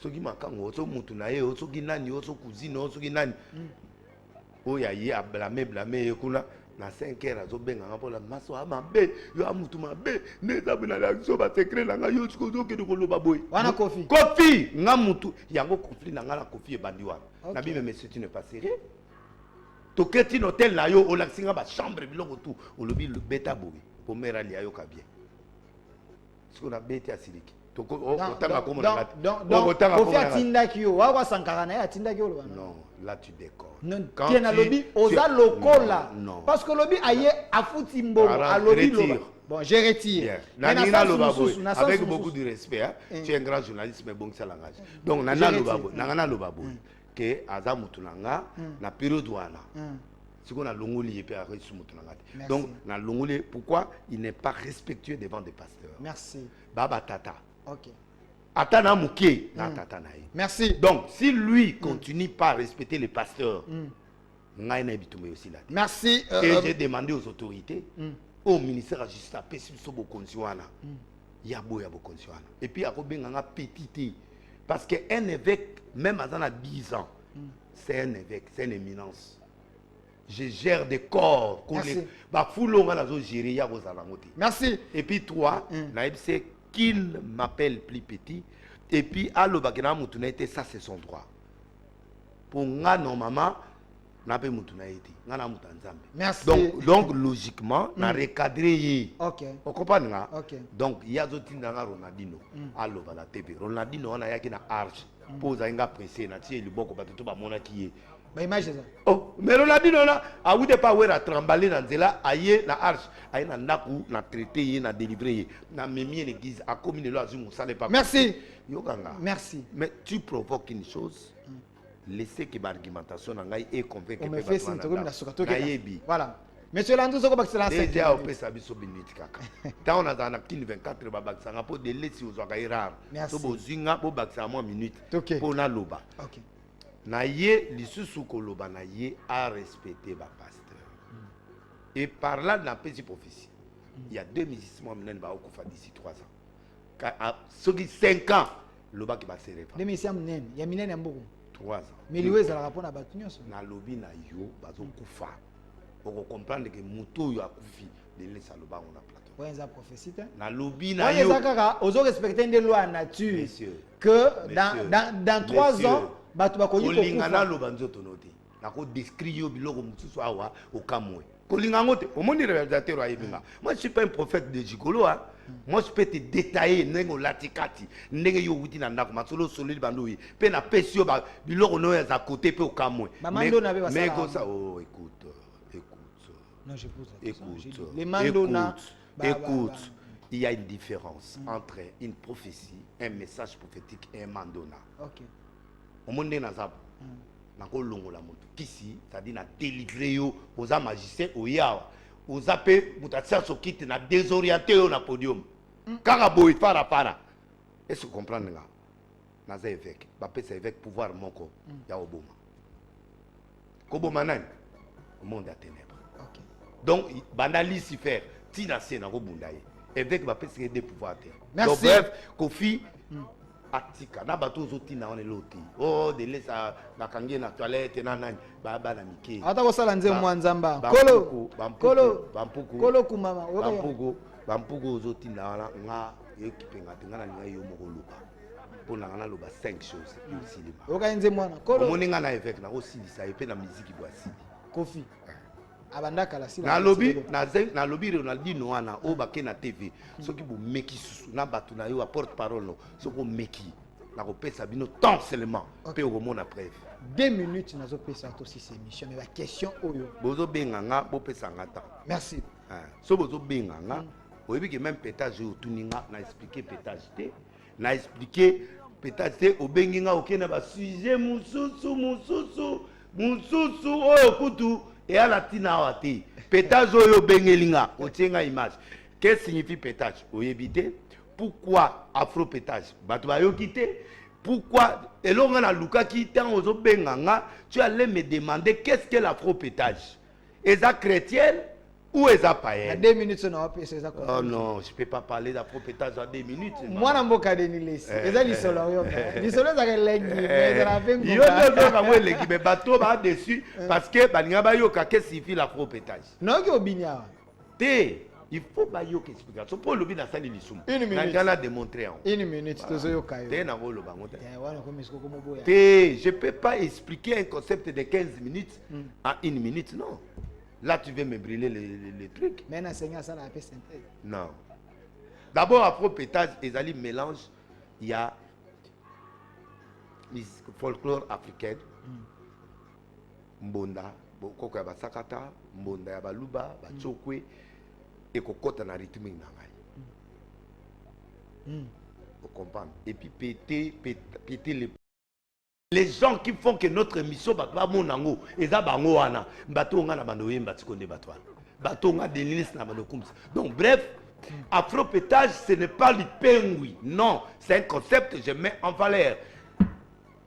soki makango oso mutu na ye osoki nani oso cousine osoki nani oya ye blame kuna na 5h azobenga ngapola maso amabe yo amutu mabe neza bina la so ba secret na nga yo siko zoke de koloba boy wana Kofi nga mutu yango conflit na nga na Kofi e bandi wana na bi mais c'est une pas sérieux toketi no hotel na yo olaxinga ba chambre biloko tout olobi le beta boy pour mera li ayo ka bien siko na beti asiliki donc Kofi atindaki yo wa sankara na atindaki yo non là tu déconnes non tiens lobby oza lokola parce que lobby aye afuti mbongo a lobby loba bon je retire nana lobabo avec beaucoup de respect hein tu es un grand journaliste mais bon ça langage donc nana lobabo que aza mutu nanga na période wana siko na longoli et puis arrêt sur mutu nanga donc na longoli pourquoi il n'est pas respectueux devant des pasteurs merci baba tata OK. Atana Mouké, merci. Donc, si lui continue pas à respecter les pasteurs, merci. Et j'ai demandé aux autorités, au ministère de la Justice, à et puis à petit, parce qu'un évêque, même à 10 ans, c'est un évêque, c'est une éminence. Je gère des corps. Merci. Et puis toi, c'est qu'il m'appelle plus petit et puis allo bakena mutuna été ça c'est son droit pour nga normalement na pe mutuna été nga na mutanzambe merci donc logiquement na recadrer OK on comprend nga OK donc il y a d'autres nga Ronaldinho allo bala TV Ronaldinho on a yaki na arche posa nga pressé na tie liboko batuto ba mona ki ba image ça oh mais Ronaldinho na a oude pas wera trembler na nzela aye na arche aye na ndaku na traité ye na délivrer na memi l'église a commis le azumu ça n'est pas merci yokanga merci mais tu provoques une chose laissez que l'argumentation na ngai est convaincre on me fait signe tokomi na soka toke yebi voilà monsieur Landou soko bakisela déjà au pesa biso biniti kaka tant on a dans 24 ba bakisanga po de laisser aux rare to bozinga bo bakisa moi minute pour na loba OK na ye lisusu koloba na ye a respecter ba pasteur et par là na petite prophétie il y a 2 musiciens menen ba okufa d'ici 3 ans soki 5 ans loba ki ba serrer 2 musiciens menen ya minene mboko 3 ans mais liwe za rapport na batu nyonso na lobi na yo bazo kufa pour comprendre que muto yo akufi de laisser loba on a plateau ouais prophétie na lobi na yo ouais ça kaka ozo respecter des lois nature que dans 3 ans batu bakoyi ko lingana loba nzoto noté na ko décrire yo biloko mususu awa okamwe kolinga ngote omoni réalisateur ayebinga moi je suis pas un prophète de gigolo hein moi je peux te détailler nengo latikati ndenge yo wuti na ndako masolo solide bandoyi pe na pesi yo biloko no ya côté pe okamwe mais ça oh écoute non j'écoute les mandona écoute il y a une différence entre une prophétie un message prophétique et un mandona OK omonde na zapo na ko longola moto kisi c'est-à-dire na délivrer yo aux magiciens oya oza pe mutatia sokite na désorienter yo na podium kaka boy para est-ce que comprendre nga na za évêque ba pesa évêque pouvoir moko ya oboma ko boma nani au monde à ténèbres OK donc banda Lucifer tina se na ko bundaye évêque ba pesa des pouvoirs merci donc bref Kofi atika na bato zotina on eloti oh de laisser bakangie na toilette na nani baba na mike ata ko sala nze mwanzamba kolo kumama bampuku zotina wana nga ekipenga tengana nga yo moko luka pona ngana loba 5 choses puis aussi les oka nze mwana kolo moninga na évêque na osilisa epe na musique boisili Kofi abandaka la sila na lobby Ronaldinho wana o bake na TV soki bo meki susu na batu na yo a porte parole no soko meki na ko pesa bino temps seulement pe o mona preuve 2 minutes nazo pesa to si c'est émission mais la question oyo bozo benganga bo pesa ngata merci so bozo benganga oyebi que même pétage o tuninga na expliquer pétage te na expliquer pétage te obenginga okena ba sujet mususu oyo kutu et à la tina wate pétage oyo bengelinga otienga image. Qu'est-ce que signifie pétage? Oyebite pourquoi afro pétage bato bayoki te pourquoi elonga na luka ki tan ozo benganga tu allais me demander qu'est-ce que l'afro pétage? Eza chrétienne ou eza païenne? À 2 minutes, on a appelé ça. Oh non, je ne peux pas parler d'afro-pétage en 2 minutes. Moi, je ne peux pas dire ça. C'est l'isolo. L'isolo, c'est l'aigle. Mais c'est la fin. Il y a des gens qui sont bateau dessus parce que qu'est-ce que signifie l'afro-pétage? Non, il y a Binia. Il faut que tu expliques. Pour le bien, une minute. Démontrer. Une minute. Je ne peux pas expliquer un concept de 15 minutes en 1 minute, non. Là, tu veux me brûler les trucs. Mais l'enseignant, ça n'a pas synthèse. Non. D'abord, afro-pétage, ils allaient mélange. Il y a le folklore africain. Mbonda, Koko ya Basakata, Mbonda ya Baluba, Bachokwe, et Kokota na rythme na ngai. Vous comprenez? Et puis péter les gens qui font que notre émission va monango eza bango wana bato nga na bando yemba tikonde bato wana bato nga delilis na bando kumsa. Donc bref, afro-pétage ce n'est pas du pengui, non, c'est un concept. Je mets en valeur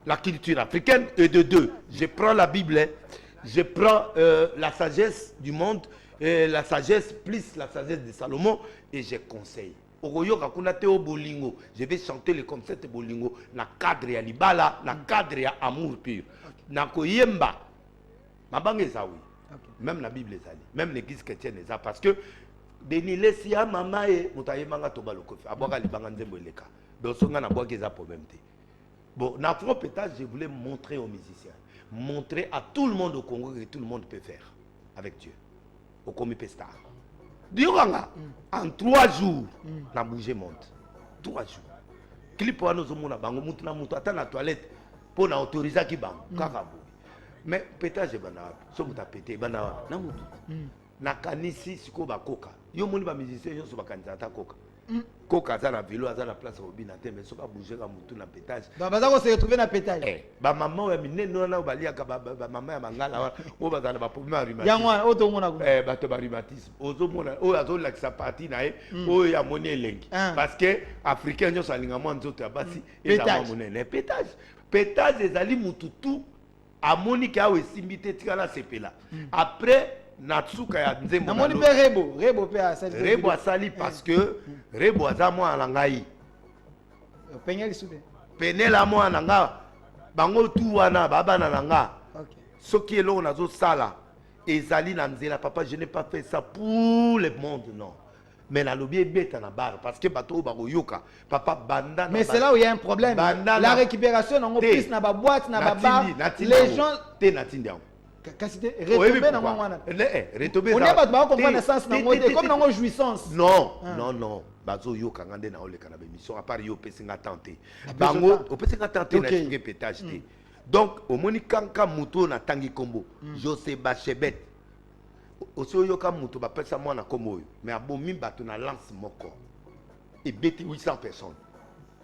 la culture africaine et de deux. Je prends la Bible, je prends la sagesse du monde, la sagesse plus la sagesse de Salomon et je conseille. Je vais chanter le concept bolingo na cadre ya libala, na cadre ya amour pur. Na koyemba. Mabanga ezawi. Même la Bible ezali, même l'église chrétienne ezali parce que denile siya mama e mutayemanga to balokofi. Aboka libanga nzembo eleka. Donc songa na boka eza problème te. Bon, na afro-pétage, je voulais montrer aux musiciens, montrer à tout le monde au Congo que tout le monde peut faire avec Dieu. Au Komi Pestar. En 3 jours, on a bougé monde. 3 jours. Clip pour nous, on a bango mutu na mutu ata na toilette pour na autoriser qui bango. Mais pétage bana, so muta pété bana na mutu. Na kanisi siko ba koka. Yo moni ba musicien yo so ba kanisa ata koka. Koka za na vélo, za na place au binate mais so ba bouger ka mutu na pétage. Ba baza se retrouver na pétage. Ba maman ya minene na ba lia ka ba maman ya mangala o ba za na ba problème rhumatisme. Yangwa o to mona ko. Ba to ba rhumatisme. Ozo mona o azo la sa partie na o ya moni elengi. Parce que africain nyo salinga mo nzoto ya basi et za monene pétage. Pétage ezali mututu amoni ka o esimbite tikala sepela. Après Natsuka ya nzembo. Namoni pe rebo pe asali. Rebo asali parce que rebo aza mo alangai. Penyeli soude. Penela mo ananga bango tu wana baba na nanga. OK. Soki elo nazo sala ezali na nzela papa, je n'ai pas fait ça pour le monde, non. Mais la lobby est bête en bar parce que bateau baro yoka papa banda. Mais c'est là où il y a un problème. La récupération on pisse na ba boîte na ba bar. Les gens te natindi. Kasite retomber na mwana. Retomber. On n'est pas de comprendre sens na ngote comme na jouissance. Non, non, non. Bazo yoka ngande na ole kana émission à part yo pesinga tenter. Bango o pesinga tenter na expliquer pétage te. Donc au moni kanka muto na tangi kombo. José Bachebet. Aussi yoka muto ba pesa mwana kombo. Mais abomi bato na lance moko. Et beti 800 personnes.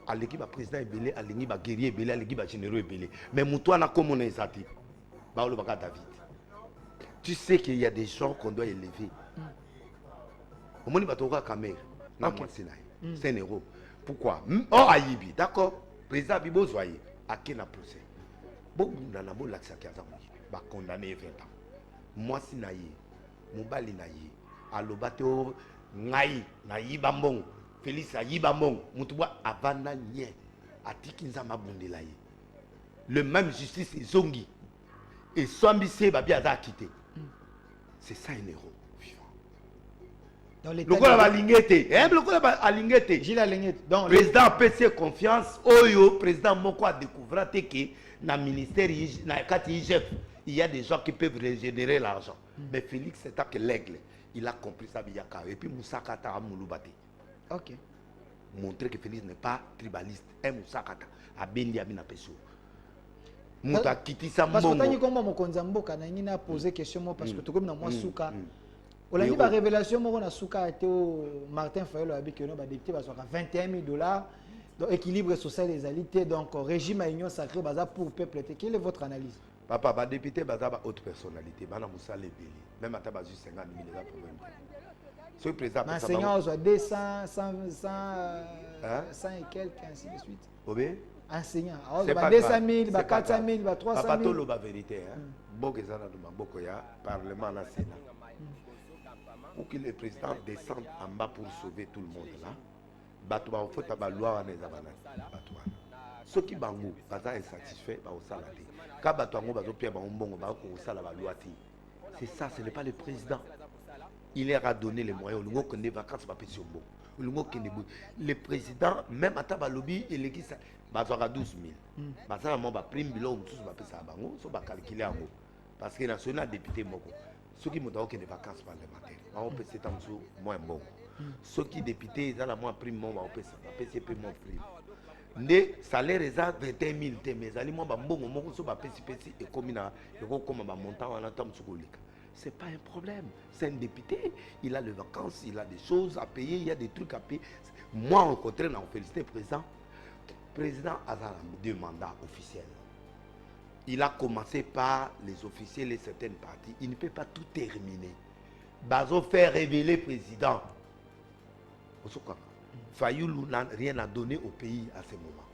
À l'équipe ba président ebelé, à l'équipe ba guerrier ebelé, à l'équipe ba généraux ebelé. Mais muto na komo na ezati. Baolo baka David. Tu sais qu'il y a des gens qu'on doit élever. Au moins, il va te voir Kamer. C'est un héros. Pourquoi? Oh, Aïbi, d'accord. Président Bibo Zoye, à qui n'a poussé? Beaucoup d'anabo l'accès à va condamner 20 ans. Moi, si naïe, Moubali naïe, Alobato, Naï, Naï Bambon, Félix Aïe Bambon, Moutouba, Avana Nye, Atikinza Mabundelaye. Le même justice est Zongi. Et Swambissé Babi a quitté. C'est ça un héros vivant. Le gars va lingete. Le gars va lingete. Gilles Lingete. Donc président PC confiance. Oyo président Moko a découvert que dans le ministère IGF, il y a des gens qui peuvent régénérer l'argent. Mais Félix c'est que l'aigle, il a compris ça biyaka. Et puis Moussa Kata a Mouloubate. OK. Montrer que Félix n'est pas tribaliste. Et Moussa Kata a Bendi Abina Pesso. Muta kiti sa mbongo. Parce que tangi komba mokonza mboka na ngina poser question moi parce que to comme na moi souka. Olandi ba révélation mo na souka été au Martin Fayolo avec que no ba député ba $21 000. Donc, équilibre social des alités, donc régime à union sacrée, baza pour le peuple. Quelle est votre analyse? Papa, bah député, baza ba haute personnalité, bah na moussa les belli. Même à tabasu 50 000 là problème. Ce président. Enseignant, on 200, 100, 100 et quelques, ainsi de suite. Obé? Enseignant, on 200 000, 400 000, 300 000. Papa, tout le vérité, hein. Beaucoup de gens dans le Parlement, la Sénat. Pour que le président descende en bas pour sauver tout le monde là, il faut que la loi soit ceux qui sont insatisfaits, c'est ça, ce n'est pas le président. Il leur a donné les moyens. Les vacances, le président, même à Tabalobi, il a 12 000. Prime bilan, parce que national député, ceux qui ont des vacances parlementaires, on peut s'étendre moins bon. Ceux qui députés, ils ont la moins prime, on peut s'étendre moins prime. Les salaires sont 21 000, mais les aliments sont bons, et comme ils ont un montant en attente, ce n'est pas un problème. C'est un député, il a les vacances, il a des choses à payer, il y a des trucs à payer. Moi, au contraire, on félicite le président. Le président a deux mandats officiels. Il a commencé par les officiels et certaines parties. Il ne peut pas tout terminer. Bazo fait révéler le président. Fayoulou n'a rien à donner au pays à ce moment.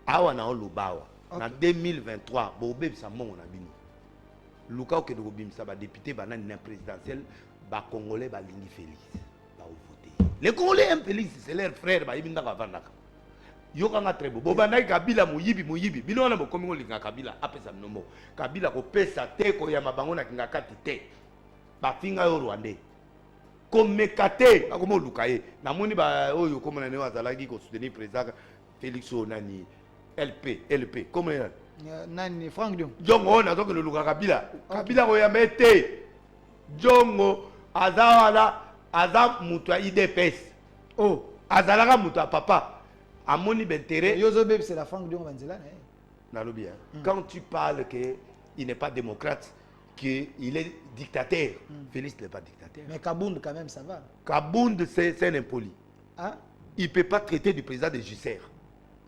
Awa na olobawa. En 2023, Bobé Samon on a bini. Luka au Kédougou Bimsa, député, banane présidentiel, ba Congolais, ba Lingi Félix. Ba voter. Les Congolais aiment Félix, c'est leur frère, ba Ibinda Vavandaka. Yokanga très beau. Bobanaï Kabila Mouyibi. Bino na bokomi linga Kabila apesa nomo. Kabila ko pesa te ko ya mabango na kinga kati te. Ba finga yo Rwandais. Komekate akomo lukaye. Na moni ba oyo komona ne wazalaki ko soutenir président Félix Onani LP. Comment Nani Frank Dion. Jongo na zoko le luka Kabila. Kabila ko ya mete. Jongo azawala azam mutwa IDPS. Oh, azalaka mutwa papa. Amoni Bentere. C'est la Franck Dion Vanzela. Quand tu parles qu'il n'est pas démocrate, qu'il est dictateur, Félix n'est pas dictateur. Mais Kabound, quand même, ça va. Kabound, c'est un impoli. Hein? Il ne peut pas traiter du président de Jusser.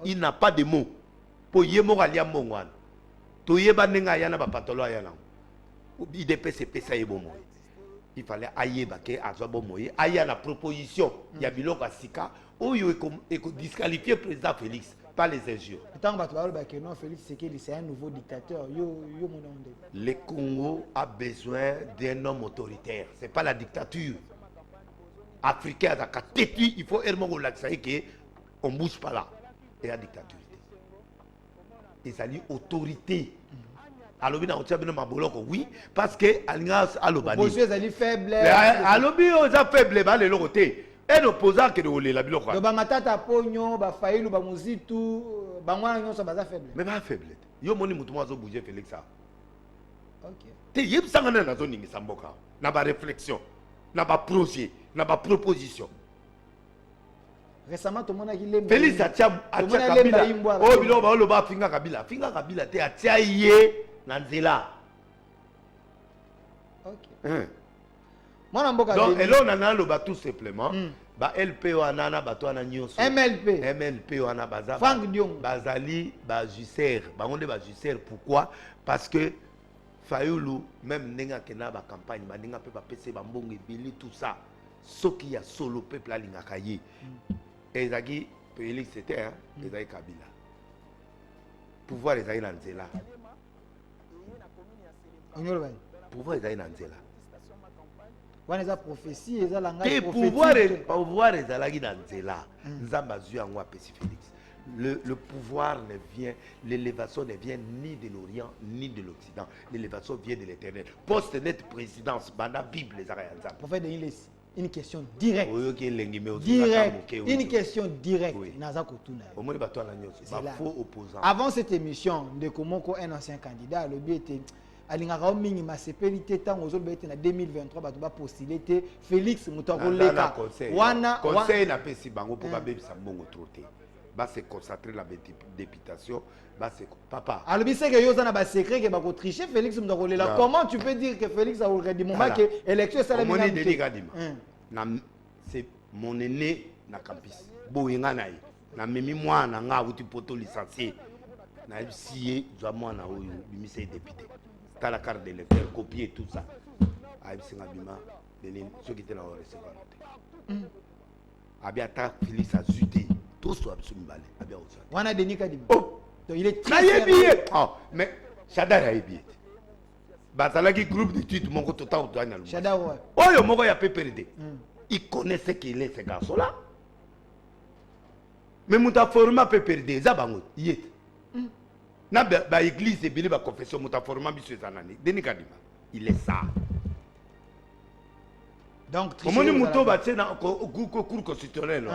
Il n'a pas de mots. Pour Yemo Alia Mongwan. Toyeba Nenga Yana Bapatolo Ayana. Il dépêche ça et bon. Il fallait Ayeba ke Azobo Moye. Aya la proposition. Yabilo Kasika. Où il est disqualifié président Félix par les injures. Non, Félix, c'est un nouveau dictateur. Le Congo a besoin d'un homme autoritaire. Ce n'est pas la dictature. Africain, il faut qu'on ne bouge pas là. Et la dictature. Et ça dit autorité. Alors, oui, parce que Alliance Alobani. Vous faible. Alobi, on a faible, les l'autorité. Un opposant qui est la biloko. Ba matata pogno, ba failu, ba muzitu, ba mwana nyonso baza faible. Mais pas faible. Yo moni mutu mwazo bouger Félix ça. OK. Te yeb sangana na zone ngisa mboka. Na ba réflexion, na ba projet, na ba proposition. Récemment tout le monde a dit Félix atia Kabila. Oh bilo ba lo ba finga Kabila. Finga Kabila te atia yé na nzela. OK. Donc, et là, on a le tout simplement. Ba LP wana bato wana nyonso. MLP wana baza. Frank Dion. Bazali ba Jusser. Ba onde ba Jusser. Pourquoi? Parce que Fayoulou même nenga kena ba campagne ba nenga pe ba pese ba mbongo ebili tout ça. Ce qui a solo peuple la linga kaye. Ezaki Félix c'était hein, ezaki Kabila. Pouvoir ezaki na nzela. Pouvoir ezaki na nzela. Wana prophétie eza langa pouvoir ezalaki na nzela nzamba zui yango apesi Félix. Le pouvoir ne vient, l'élévation ne vient ni de l'Orient ni de l'Occident. L'élévation vient de l'Éternel. Poste net présidence banda Bible les arayanza. Prophète une question directe. Une question directe. Naza kotuna. Omoni bato na nyonso ba faux opposant. Avant cette émission de Komoko un ancien candidat le but était alingaka mingi masepelité tango ozobete na 2023 bato ba postuler te Félix Mutakoleka wana conseil na pesi bango pour ba bebisa mbongo troté ba se concentrer la députation ba se papa alobi c'est que yoza na ba secret que ba ko tricher Félix Mutakolela. Comment tu peux dire que Félix a already moment que élection ça la c'est mon aîné na campus boyenga naï na memi mwana nga awuti poto licencié na siye zwa mwana oyo bimisa député tala carte d'électeur copier tout ça abisinga bima benini soki te na recevoir te abia ta Félix Azute tout soit mibale abia osa wana Denis Kadima oh donc il est na yebiye oh mais Shadar ya yebiye bazalaki groupe d'études moko total otwana lu Shadar ouais oyo moko ya PPRD il connaissait qu'il est ce garçon là mais muta forma PPRD za bango yete na ba église ebele ba confession muta forma biso ezanani Denis Kadima il est ça donc comment ni muto ba tena cour constitutionnel